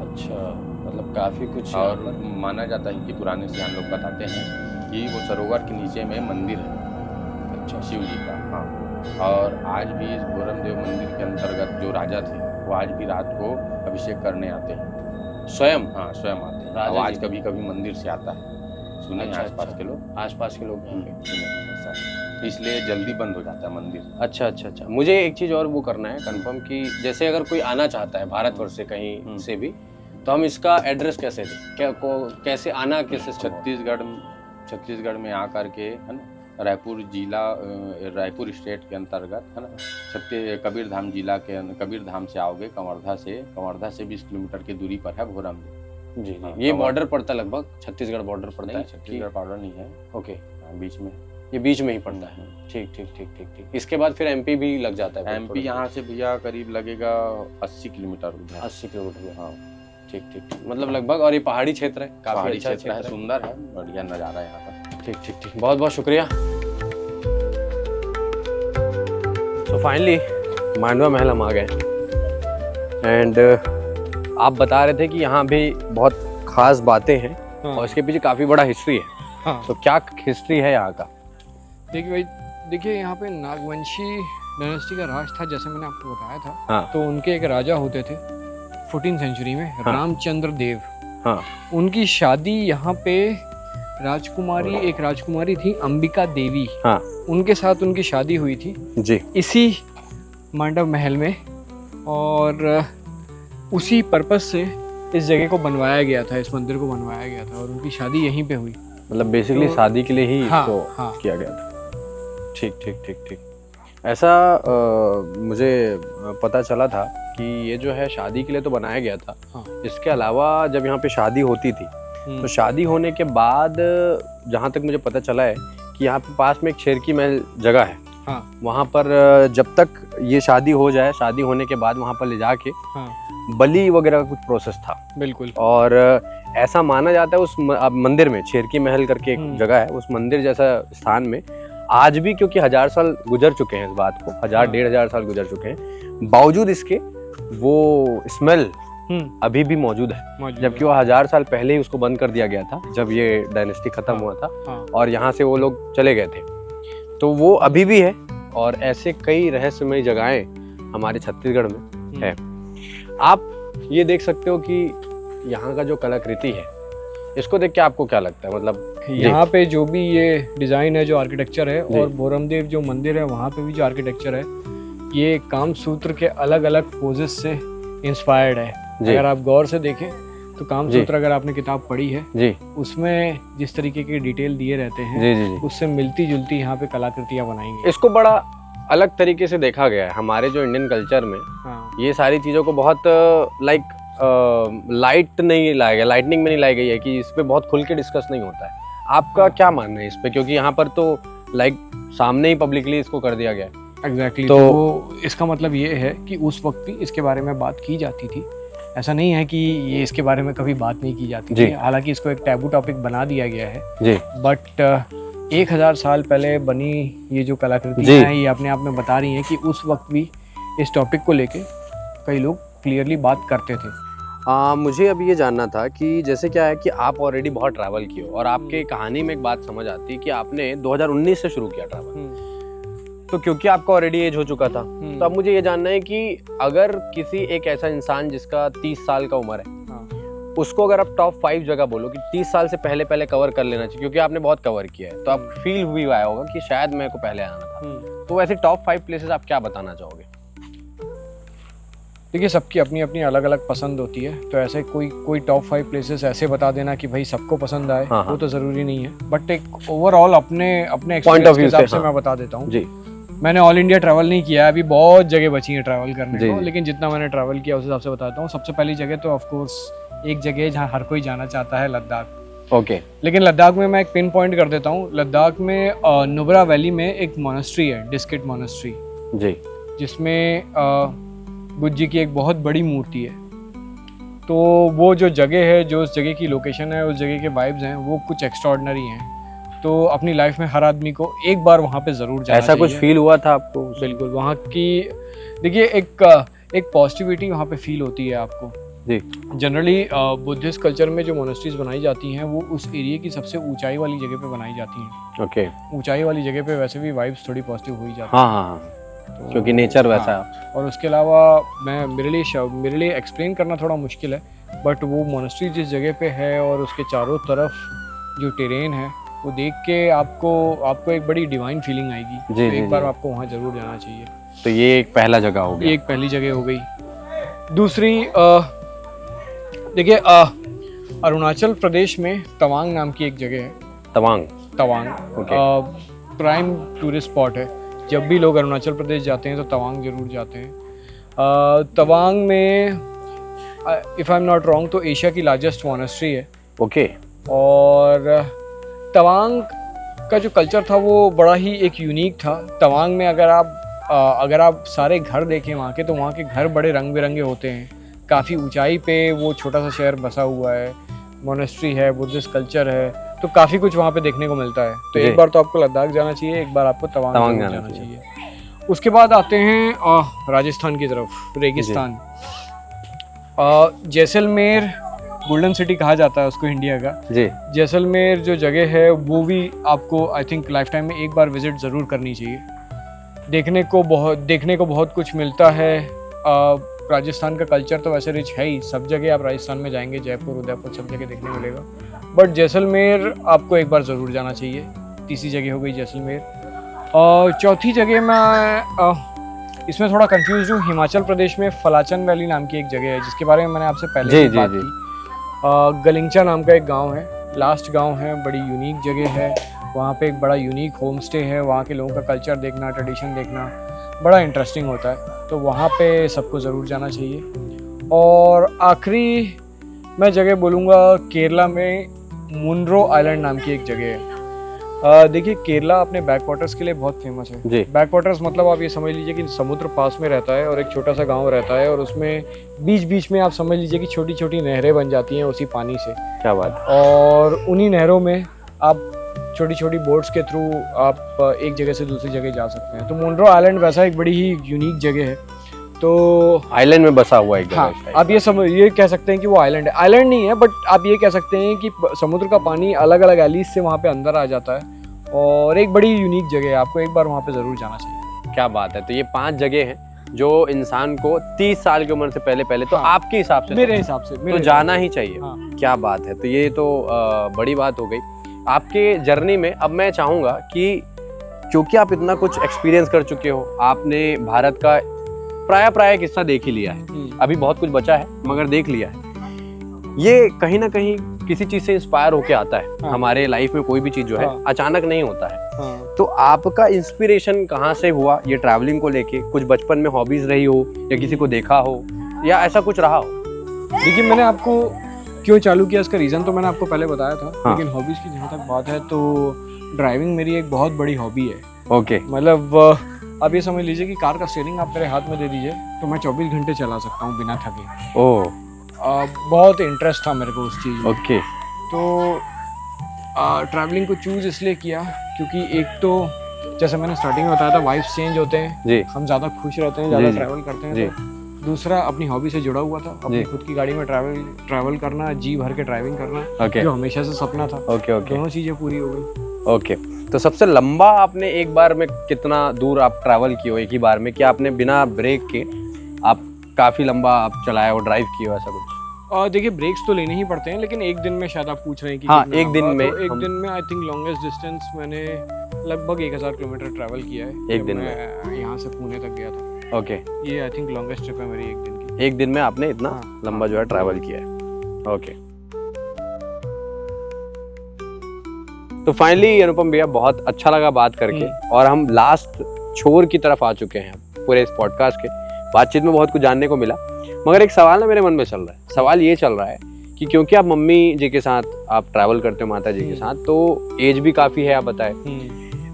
Speaker 1: अच्छा, मतलब काफी कुछ।
Speaker 4: और माना जाता है कि पुराने से हम लोग बताते हैं कि वो सरोवर के नीचे में मंदिर है, अच्छा, शिव जी का। हाँ, और आज भी इस घोरम देव मंदिर के अंतर्गत जो राजा थे, वो आज भी रात को अभिषेक करने आते हैं
Speaker 1: स्वयं।
Speaker 4: हाँ, स्वयं आते हैं।
Speaker 1: राजा
Speaker 4: और आज
Speaker 1: जी।
Speaker 4: कभी कभी मंदिर से आता है, सुने हैं
Speaker 1: अच्छा,
Speaker 4: आसपास
Speaker 1: अच्छा।
Speaker 4: के लोग।
Speaker 1: आसपास के लोग यहाँ पे।
Speaker 4: सुने हैं ऐसा। इसलिए जल्दी बंद हो जाता है मंदिर।
Speaker 1: अच्छा अच्छा अच्छा। मुझे एक चीज़ और वो करना है कंफर्म, कि जैसे अगर कोई आना चाहता है भारतवर्ष से कहीं से भी, तो हम इसका एड्रेस कैसे दें, कैसे आना, कैसे
Speaker 4: छत्तीसगढ़ में आकर के, है ना, रायपुर जिला, रायपुर स्टेट के अंतर्गत, है ना, कबीरधाम जिला के, कबीरधाम से आओगे, कंवर्धा से 20 किलोमीटर की दूरी पर है भोरम।
Speaker 1: जी
Speaker 4: हाँ,
Speaker 1: ये
Speaker 4: कवर-
Speaker 1: बॉर्डर पड़ता है, लगभग छत्तीसगढ़ बॉर्डर पड़ता
Speaker 4: नहीं,
Speaker 1: है।
Speaker 4: छत्तीसगढ़ बॉर्डर नहीं है,
Speaker 1: ओके,
Speaker 4: बीच में।
Speaker 1: ये बीच में ही पड़ता है। ठीक ठीक ठीक ठीक ठीक। इसके बाद फिर एमपी भी लग जाता है।
Speaker 4: एमपी यहाँ से भैया करीब लगेगा 80 किलोमीटर उधर।
Speaker 1: 80 किलोमीटर।
Speaker 4: हाँ,
Speaker 1: ठीक ठीक ठीक, मतलब लगभग। और ये पहाड़ी क्षेत्र है, काफी
Speaker 4: पहाड़ी
Speaker 1: अच्छा
Speaker 4: क्षेत्र है, सुंदर है, बढ़िया नज़ारा है यहाँ का।
Speaker 1: ठीक ठीक ठीक, बहुत बहुत शुक्रिया। तो फाइनली मांडवा महल हम आ गए, एंड आप बता रहे थे कि यहाँ भी बहुत खास बातें हैं,
Speaker 2: हाँ।
Speaker 1: और इसके पीछे काफी बड़ा हिस्ट्री है।
Speaker 2: हाँ,
Speaker 1: तो क्या हिस्ट्री है यहाँ का?
Speaker 2: देखिए भाई, देखिए यहाँ पे नागवंशी डायनेस्टी का राज था, जैसे मैंने आपको बताया था।
Speaker 1: हाँ।
Speaker 2: तो उनके एक राजा होते थे 14th सेंचुरी में,
Speaker 1: हाँ।
Speaker 2: रामचंद्र देव।
Speaker 1: हाँ।
Speaker 2: उनकी शादी यहाँ पे एक राजकुमारी थी अंबिका देवी,
Speaker 1: हाँ।
Speaker 2: उनके साथ उनकी शादी हुई थी
Speaker 1: जी।
Speaker 2: इसी मांडव महल में, और उसी पर्पस से इस जगह को बनवाया गया था, इस मंदिर को बनवाया गया था, और उनकी शादी यहीं पे हुई।
Speaker 1: मतलब बेसिकली
Speaker 2: तो-
Speaker 1: शादी के लिए ही
Speaker 2: हाँ,
Speaker 1: इसको
Speaker 2: हाँ।
Speaker 1: किया गया था। ठीक ठीक ठीक ठीक। ऐसा मुझे पता चला था कि ये जो है शादी के लिए तो बनाया गया था,
Speaker 2: हाँ।
Speaker 1: इसके अलावा जब यहाँ पे शादी होती थी तो शादी होने के बाद जहाँ तक मुझे पता चला है कि यहाँ पे पास में एक शेर की महल जगह है,
Speaker 2: हाँ।
Speaker 1: वहाँ पर जब तक ये शादी हो जाए, शादी होने के बाद वहाँ पर ले जाके
Speaker 2: हाँ।
Speaker 1: बलि वगैरह का कुछ प्रोसेस था।
Speaker 2: बिल्कुल।
Speaker 1: और ऐसा माना जाता है उस मंदिर में, शेर की महल करके एक जगह है, उस मंदिर जैसा स्थान में आज भी, क्योंकि 1000 साल गुजर चुके हैं इस बात को, 1000-1500 साल गुजर चुके हैं, बावजूद इसके वो स्मेल अभी भी मौजूद है। जबकि वो 1000 साल पहले ही उसको बंद कर दिया गया था जब ये डायनेस्टी खत्म हुआ था।
Speaker 2: हाँ।
Speaker 1: और यहाँ से वो लोग चले गए थे, तो वो अभी भी है। और ऐसे कई रहस्यमयी जगहें हमारे छत्तीसगढ़ में है। आप ये देख सकते हो कि यहाँ का जो कलाकृति है, इसको देख के आपको क्या लगता है? मतलब
Speaker 2: यहाँ पे जो भी ये डिज़ाइन है, जो आर्किटेक्चर है,
Speaker 1: जी।
Speaker 2: और बोरमदेव जो मंदिर है वहाँ पे भी जो आर्किटेक्चर है, ये कामसूत्र के अलग अलग पोजेस से इंस्पायर्ड है।
Speaker 1: जी।
Speaker 2: अगर आप गौर से देखें तो कामसूत्र, अगर आपने किताब पढ़ी है,
Speaker 1: जी
Speaker 2: उसमें जिस तरीके के डिटेल दिए रहते हैं,
Speaker 1: जी जी जी,
Speaker 2: उससे मिलती जुलती यहाँ पे कलाकृतियाँ बनाएंगे।
Speaker 1: इसको बड़ा अलग तरीके से देखा गया है हमारे जो इंडियन कल्चर में।
Speaker 2: हाँ।
Speaker 1: ये सारी चीज़ों को बहुत लाइक लाइट नहीं लाया गया, लाइटनिंग में नहीं लाई गई है कि इस पे बहुत खुल के डिस्कस नहीं होता है। आपका क्या मानना है इस पे? क्योंकि यहाँ पर तो लाइक सामने ही पब्लिकली इसको कर दिया गया है।
Speaker 2: एग्जैक्टली।
Speaker 1: तो-
Speaker 2: तो इसका मतलब ये है कि उस वक्त भी इसके बारे में बात की जाती थी। ऐसा नहीं है कि ये इसके बारे में कभी बात नहीं की जाती
Speaker 1: जी।
Speaker 2: थी। हालांकि इसको एक टैबू टॉपिक बना दिया गया है,
Speaker 1: जी
Speaker 2: बट 1000 साल पहले बनी ये जो
Speaker 1: जी।
Speaker 2: कलाकृतियाँ हैं, ये अपने आप में बता रही हैं कि उस वक्त भी इस टॉपिक को लेके कई लोग क्लियरली बात करते थे।
Speaker 1: मुझे अब ये जानना था कि जैसे क्या है कि आप ऑलरेडी बहुत ट्रैवल किए हो और आपके कहानी में एक बात समझ आती है कि आपने 2019 से शुरू किया ट्रैवल, तो क्योंकि आपका ऑलरेडी एज हो चुका था, तो अब मुझे ये जानना है कि अगर किसी एक ऐसा इंसान जिसका 30 साल का उम्र है,
Speaker 2: हाँ।
Speaker 1: उसको अगर आप टॉप 5 जगह बोलो कि 30 साल से पहले पहले कवर कर लेना चाहिए, क्योंकि आपने बहुत कवर किया है, तो आप फील हुई आया होगा कि शायद मेरे को पहले आना था, तो वैसे टॉप 5 प्लेसेस आप क्या बताना चाहोगे?
Speaker 2: देखिए, सबकी अपनी अपनी अलग अलग पसंद होती है, तो ऐसे कोई टॉप 5 प्लेसेस ऐसे बता देना कि भाई सबको पसंद आए,
Speaker 1: हाँ,
Speaker 2: वो तो ज़रूरी नहीं है। बट एक ओवरऑल अपने
Speaker 1: Point
Speaker 2: एक्सपीरियंस
Speaker 1: of
Speaker 2: के
Speaker 1: view
Speaker 2: हिसाब
Speaker 1: से,
Speaker 2: से
Speaker 1: हाँ।
Speaker 2: मैं बता देता हूँ।
Speaker 1: जी
Speaker 2: मैंने ऑल इंडिया ट्रैवल नहीं किया है, अभी बहुत जगह बची है ट्रैवल करने
Speaker 1: जी,
Speaker 2: को,
Speaker 1: जी।
Speaker 2: लेकिन जितना मैंने ट्रैवल किया उस हिसाब से बताता हूँ। सबसे पहली जगह तो ऑफ कोर्स एक जगह है जहाँ हर कोई जाना चाहता है, लद्दाख।
Speaker 1: ओके।
Speaker 2: लेकिन लद्दाख में मैं एक पिन पॉइंट कर देता हूँ। लद्दाख में नुब्रा वैली में एक मोनेस्ट्री है, डिस्किट मोनेस्ट्री,
Speaker 1: जी
Speaker 2: जिसमें बुद्ध जी की एक बहुत बड़ी मूर्ति है। तो वो जो जगह है, जो उस जगह की लोकेशन है, उस जगह के वाइब्स हैं, वो कुछ एक्स्ट्रॉर्डिनरी हैं। तो अपनी लाइफ में हर आदमी को एक बार वहाँ पे ज़रूर जाना
Speaker 1: ऐसा कुछ
Speaker 2: चाहिए।
Speaker 1: फील हुआ था आपको?
Speaker 2: बिल्कुल। वहाँ की देखिए एक पॉजिटिविटी वहाँ पे फील होती है आपको।
Speaker 1: जी
Speaker 2: जनरली बुद्धिस्ट कल्चर में जो मोनेस्ट्रीज बनाई जाती हैं, वो उस एरिया की सबसे ऊंचाई वाली जगह पे बनाई जाती हैं।
Speaker 1: ओके।
Speaker 2: ऊंचाई वाली जगह पे वैसे भी वाइब्स थोड़ी पॉजिटिव हो ही जाती
Speaker 1: हाँ हाँ हाँ,
Speaker 2: हैं।
Speaker 1: क्योंकि नेचर वैसा है।
Speaker 2: और उसके अलावा मेरे लिए एक्सप्लेन करना थोड़ा मुश्किल है, बट वो मोनेस्ट्री जिस जगह पे है और उसके चारों तरफ जो टेरेन है, वो देख के आपको एक बड़ी डिवाइन फीलिंग आएगी।
Speaker 1: जी,
Speaker 2: तो
Speaker 1: जी,
Speaker 2: एक बार
Speaker 1: जी।
Speaker 2: आपको वहाँ ज़रूर जाना चाहिए।
Speaker 1: तो ये एक पहला जगह हो
Speaker 2: ये
Speaker 1: गया।
Speaker 2: एक पहली जगह हो गई। दूसरी देखिए, अरुणाचल प्रदेश में तवांग नाम की एक जगह है।
Speaker 1: Tawang.
Speaker 2: Tawang
Speaker 1: okay.
Speaker 2: Prime tourist spot है। जब भी लोग अरुणाचल प्रदेश जाते हैं तो तवांग ज़रूर जाते हैं। तवांग में if I am not wrong तो एशिया की लार्जेस्ट मोनेस्ट्री है।
Speaker 1: ओके।
Speaker 2: और तवांग का जो कल्चर था वो बड़ा ही एक यूनिक था। तवांग में अगर आप सारे घर देखें वहाँ के, तो वहाँ के घर बड़े रंग बिरंगे होते हैं। काफ़ी ऊंचाई पे वो छोटा सा शहर बसा हुआ है, मोनेस्ट्री है, बुद्धिस्ट कल्चर है, तो काफ़ी कुछ वहाँ पे देखने को मिलता है। तो
Speaker 1: जी।
Speaker 2: एक बार तो आपको लद्दाख जाना चाहिए, एक बार आपको तवांग
Speaker 1: तवांग
Speaker 2: जरूर
Speaker 1: जाना
Speaker 2: जाना चाहिए। उसके बाद आते हैं राजस्थान की तरफ, रेगिस्तान। जैसलमेर गोल्डन सिटी कहा जाता है उसको इंडिया का।
Speaker 1: जी
Speaker 2: जैसलमेर जो जगह है वो भी आपको आई थिंक लाइफ टाइम में एक बार विजिट ज़रूर करनी चाहिए। देखने को बहुत कुछ मिलता है। राजस्थान का कल्चर तो वैसे रिच है ही, सब जगह आप राजस्थान में जाएंगे, जयपुर, उदयपुर, सब जगह देखने मिलेगा। बट जैसलमेर आपको एक बार ज़रूर जाना चाहिए। तीसरी जगह हो गई जैसलमेर। चौथी जगह मैं इसमें थोड़ा कंफ्यूज हूँ। हिमाचल प्रदेश में फलाचन वैली नाम की एक जगह है, जिसके बारे में मैंने आपसे पहले
Speaker 1: जी
Speaker 2: भी
Speaker 1: जी
Speaker 2: बात
Speaker 1: जी।
Speaker 2: की। गलिंचा नाम का एक गांव है, लास्ट गांव है, बड़ी यूनिक जगह है। वहाँ पे एक बड़ा यूनिक होम स्टे है। वहाँ के लोगों का कल्चर देखना, ट्रेडिशन देखना बड़ा इंटरेस्टिंग होता है, तो वहाँ पे सबको ज़रूर जाना चाहिए। और आखिरी मैं जगह बोलूँगा, केरला में मुन्ड्रो आइलैंड नाम की एक जगह है। देखिए, केरला अपने बैक वाटर्स के लिए बहुत फेमस है।
Speaker 1: जी।
Speaker 2: बैक वाटर्स मतलब आप ये समझ लीजिए कि समुद्र पास में रहता है और एक छोटा सा गांव रहता है, और उसमें बीच बीच में आप समझ लीजिए कि छोटी छोटी नहरें बन जाती हैं उसी पानी से।
Speaker 1: क्या बात।
Speaker 2: और उन्हीं नहरों में आप छोटी छोटी बोट्स के थ्रू आप एक जगह से दूसरी जगह जा सकते हैं। तो मुन्ड्रो आइलैंड वैसा एक बड़ी ही यूनिक जगह है। तो
Speaker 1: आइलैंड में बसा हुआ एक जगह
Speaker 2: हाँ,
Speaker 1: है।
Speaker 2: आप ये कह सकते हैं कि वो आइलैंड है। आइलैंड नहीं है, बट आप ये कह सकते हैं कि समुद्र का पानी अलग अलग एलीज से वहाँ पे अंदर आ जाता है, और एक बड़ी यूनिक जगह है। आपको एक बार वहाँ पे ज़रूर जाना चाहिए।
Speaker 1: क्या बात है। तो ये 5 जगह हैं जो इंसान को 30 साल की उम्र से पहले तो
Speaker 2: हाँ।
Speaker 1: आपके हिसाब से
Speaker 2: मेरे हिसाब से
Speaker 1: तो जाना ही चाहिए।
Speaker 2: हाँ।
Speaker 1: क्या बात है। तो ये तो बड़ी बात हो गई आपके जर्नी में। अब मैं चाहूँगा कि क्योंकि आप इतना कुछ एक्सपीरियंस कर चुके हो, आपने भारत का प्राय एक हिस्सा देख ही लिया है, अभी बहुत कुछ बचा है मगर देख लिया है। ये कहीं ना कहीं किसी चीज़ से इंस्पायर होके आता है।
Speaker 2: हाँ।
Speaker 1: हमारे लाइफ में कोई भी चीज़ जो है
Speaker 2: हाँ।
Speaker 1: अचानक नहीं होता है।
Speaker 2: हाँ।
Speaker 1: तो आपका इंस्पिरेशन कहाँ से हुआ ये ट्रैवलिंग को लेके? कुछ बचपन में हॉबीज रही हो या किसी को देखा हो या ऐसा कुछ रहा हो?
Speaker 2: देखिए, मैंने आपको क्यों चालू किया इसका रीज़न तो मैंने आपको पहले बताया था।
Speaker 1: हाँ।
Speaker 2: लेकिन हॉबीज़ की जहाँ तक बात है तो ड्राइविंग मेरी एक बहुत बड़ी हॉबी है।
Speaker 1: ओके।
Speaker 2: मतलब आप ये समझ लीजिए कि कार का स्टीयरिंग आप मेरे हाथ में दे दीजिए तो मैं 24 घंटे चला सकता हूँ बिना थके।
Speaker 1: ओह।
Speaker 2: बहुत इंटरेस्ट था मेरे को उस चीज़ में।
Speaker 1: ओके।
Speaker 2: तो ट्रैवलिंग को चूज़ इसलिए किया क्योंकि एक तो जैसे मैंने स्टार्टिंग में बताया था, वाइब्स चेंज होते हैं,
Speaker 1: जी
Speaker 2: हम ज़्यादा खुश रहते हैं, ज़्यादा
Speaker 1: जी,
Speaker 2: ट्रैवल करते हैं।
Speaker 1: जी।
Speaker 2: तो दूसरा अपनी हॉबी से जुड़ा हुआ था, अपनी
Speaker 1: जी।
Speaker 2: खुद की गाड़ी में ट्रैवल करना, जी भर के ड्राइविंग करना,
Speaker 1: ओके
Speaker 2: जो हमेशा से सपना था।
Speaker 1: ओके ओके
Speaker 2: दोनों चीज़ें पूरी हो गई।
Speaker 1: ओके। तो सबसे लंबा आपने एक बार में कितना दूर आप ट्रैवल किए हो एक ही बार में? क्या आपने बिना ब्रेक के आप काफ़ी लंबा आप चलाए हो, ड्राइव किए हो, ऐसा कुछ?
Speaker 2: और देखिए, ब्रेक्स तो लेने ही पड़ते हैं, लेकिन एक दिन में शायद आप पूछ रहे हैं कि
Speaker 1: हाँ,
Speaker 2: कितना
Speaker 1: एक दिन
Speaker 2: लंबा,
Speaker 1: में
Speaker 2: तो एक
Speaker 1: हम-
Speaker 2: दिन में आई थिंक लॉन्गेस्ट डिस्टेंस मैंने लगभग 1000 किलोमीटर ट्रैवल किया है।
Speaker 1: एक
Speaker 2: जब
Speaker 1: दिन
Speaker 2: मैं यहाँ से पुणे तक गया था।
Speaker 1: ओके।
Speaker 2: ये आई थिंक लॉन्गेस्ट ट्रिप है मेरी एक दिन की।
Speaker 1: एक दिन में आपने इतना
Speaker 2: हाँ।
Speaker 1: लंबा जो है ट्रैवल किया है। ओके। तो फाइनली अनुपम भैया, बहुत अच्छा लगा बात करके, और हम लास्ट छोर की तरफ आ चुके हैं पूरे इस पॉडकास्ट के। बातचीत में बहुत कुछ जानने को मिला, मगर एक सवाल ना मेरे मन में चल रहा है। सवाल ये चल रहा है कि क्योंकि आप मम्मी जी के साथ आप ट्रैवल करते हो, माता जी के साथ, तो एज भी काफ़ी है आप बताएं,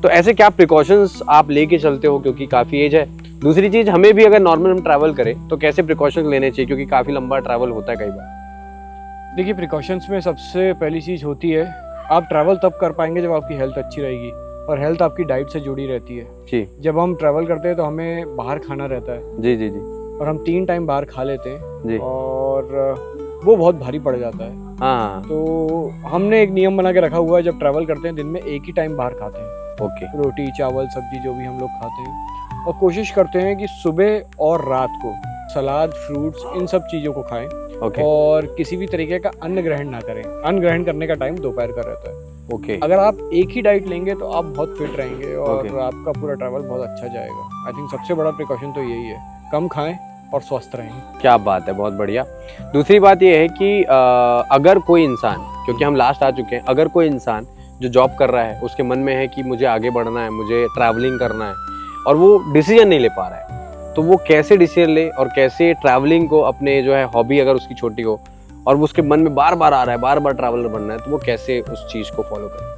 Speaker 1: तो ऐसे क्या प्रिकॉशंस आप लेके चलते हो क्योंकि काफ़ी एज है? दूसरी चीज़, हमें भी अगर नॉर्मल हम ट्रैवल करें तो कैसे प्रिकॉशंस लेने चाहिए, क्योंकि काफ़ी लंबा ट्रैवल होता है कई बार?
Speaker 2: देखिए, प्रिकॉशंस में सबसे पहली चीज़ होती है, आप ट्रैवल तब कर पाएंगे जब आपकी हेल्थ अच्छी रहेगी, और हेल्थ आपकी डाइट से जुड़ी रहती है।
Speaker 1: जी
Speaker 2: जब हम ट्रैवल करते हैं तो हमें बाहर खाना रहता है,
Speaker 1: जी जी जी
Speaker 2: और हम 3 टाइम बाहर खा लेते हैं,
Speaker 1: जी।
Speaker 2: और वो बहुत भारी पड़ जाता है।
Speaker 1: हाँ।
Speaker 2: तो हमने एक नियम बना के रखा हुआ है, जब ट्रैवल करते हैं दिन में एक ही टाइम बाहर खाते हैं,
Speaker 1: ओके
Speaker 2: रोटी चावल सब्जी जो भी हम लोग खाते हैं, और कोशिश करते हैं कि सुबह और रात को सलाद, फ्रूट्स, इन सब चीज़ों को खाएं,
Speaker 1: ओके
Speaker 2: और किसी भी तरीके का अन्न ग्रहण ना करें। अन्न ग्रहण करने का टाइम दोपहर का रहता है।
Speaker 1: ओके।
Speaker 2: अगर आप एक ही डाइट लेंगे तो आप बहुत फिट रहेंगे, और
Speaker 1: Okay.
Speaker 2: आपका पूरा ट्रैवल बहुत अच्छा जाएगा। आई थिंक सबसे बड़ा प्रिकॉशन तो यही है, कम खाएं और स्वस्थ रहें।
Speaker 1: क्या बात है, बहुत बढ़िया। दूसरी बात ये है कि अगर कोई इंसान, क्योंकि हम लास्ट आ चुके हैं, अगर कोई इंसान जो जॉब कर रहा है, उसके मन में है कि मुझे आगे बढ़ना है, मुझे ट्रैवलिंग करना है, और वो डिसीजन नहीं ले पा रहा है, तो वो कैसे डिसीजन ले और कैसे ट्रैवलिंग को अपने जो है हॉबी, अगर उसकी छोटी हो और वो उसके मन में बार बार आ रहा है, बार बार ट्रैवलर बनना है, तो वो कैसे उस चीज़ को फॉलो करे?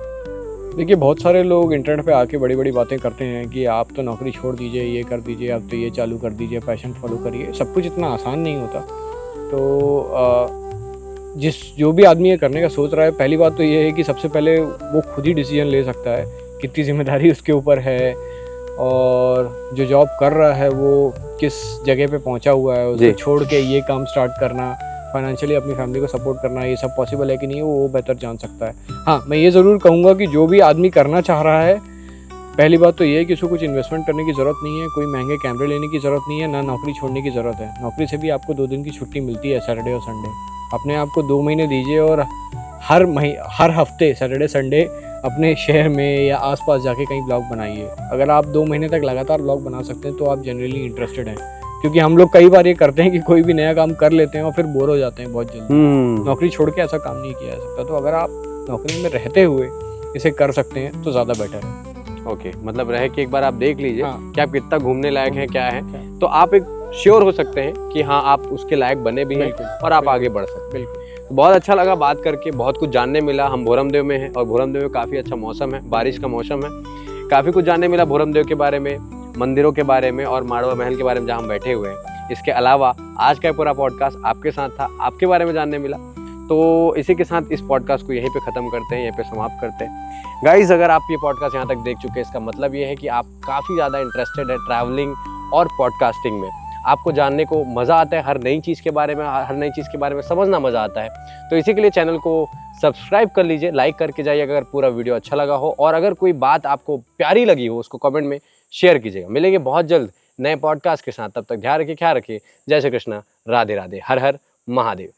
Speaker 2: देखिए, बहुत सारे लोग इंटरनेट पे आके बड़ी बड़ी बातें करते हैं कि आप तो नौकरी छोड़ दीजिए, ये कर दीजिए, आप तो ये चालू कर दीजिए, पैशन फॉलो करिए। सब कुछ इतना आसान नहीं होता। तो जो भी आदमी ये करने का सोच रहा है, पहली बात तो ये है कि सबसे पहले वो खुद ही डिसीजन ले सकता है, कितनी जिम्मेदारी उसके ऊपर है, और जो जॉब कर रहा है वो किस जगह पे पहुंचा हुआ है, उसको छोड़ के ये काम स्टार्ट करना, फाइनेंशियली अपनी फैमिली को सपोर्ट करना, ये सब पॉसिबल है कि नहीं वो बेहतर जान सकता है। हाँ, मैं ये ज़रूर कहूँगा कि जो भी आदमी करना चाह रहा है, पहली बात तो ये है कि उसको कुछ इन्वेस्टमेंट करने की ज़रूरत नहीं है, कोई महंगे कैमरे लेने की ज़रूरत नहीं है, ना नौकरी छोड़ने की ज़रूरत है। नौकरी से भी आपको 2 दिन की छुट्टी मिलती है, सैटरडे और संडे। अपने आप को 2 महीने दीजिए, और हर हफ्ते सैटरडे संडे अपने शहर में या आसपास जाके कहीं ब्लॉग बनाइए। अगर आप 2 महीने तक लगातार ब्लॉग बना सकते हैं तो आप जनरली इंटरेस्टेड हैं, क्योंकि हम लोग कई बार ये करते हैं कि कोई भी नया काम कर लेते हैं और फिर बोर हो जाते हैं बहुत जल्दी। नौकरी छोड़ के ऐसा काम नहीं किया जा सकता। तो अगर आप नौकरी में रहते हुए इसे कर सकते हैं तो ज़्यादा बेटर है।
Speaker 1: ओके, मतलब रह के एक बार आप देख लीजिए
Speaker 2: हाँ।
Speaker 1: कि आप कितना घूमने लायक हैं, क्या है, तो आप एक श्योर हो सकते हैं कि हाँ आप उसके लायक बने भी हैं
Speaker 2: बिल्कुल,
Speaker 1: और आप
Speaker 2: बिल्कुल।
Speaker 1: आगे बढ़ सकते हैं।
Speaker 2: बिल्कुल।
Speaker 1: तो बहुत अच्छा लगा बात करके, बहुत कुछ जानने मिला। हम भोरमदेव में हैं और भोरमदेव में काफ़ी अच्छा मौसम है, बारिश का मौसम है। काफ़ी कुछ जानने मिला भोरमदेव के बारे में, मंदिरों के बारे में और माड़वा महल के बारे में जहाँ हम बैठे हुए हैं। इसके अलावा आज का पूरा पॉडकास्ट आपके साथ था, आपके बारे में जानने मिला। तो इसी के साथ इस पॉडकास्ट को यहीं पे ख़त्म करते हैं, यहीं पे समाप्त करते हैं। गाइस, अगर आप ये पॉडकास्ट यहाँ तक देख चुके हैं, इसका मतलब ये है कि आप काफ़ी ज़्यादा इंटरेस्टेड है ट्रैवलिंग और पॉडकास्टिंग में। आपको जानने को मज़ा आता है, हर नई चीज़ के बारे में, हर नई चीज़ के बारे में समझना मज़ा आता है। तो इसी के लिए चैनल को सब्सक्राइब कर लीजिए, लाइक करके जाइए अगर पूरा वीडियो अच्छा लगा हो, और अगर कोई बात आपको प्यारी लगी हो उसको कमेंट में शेयर कीजिएगा। मिलेंगे बहुत जल्द नए पॉडकास्ट के साथ, तब तक ध्यान रखिए, ख्याल रखिए। जय श्री कृष्णा, राधे राधे, हर हर महादेव।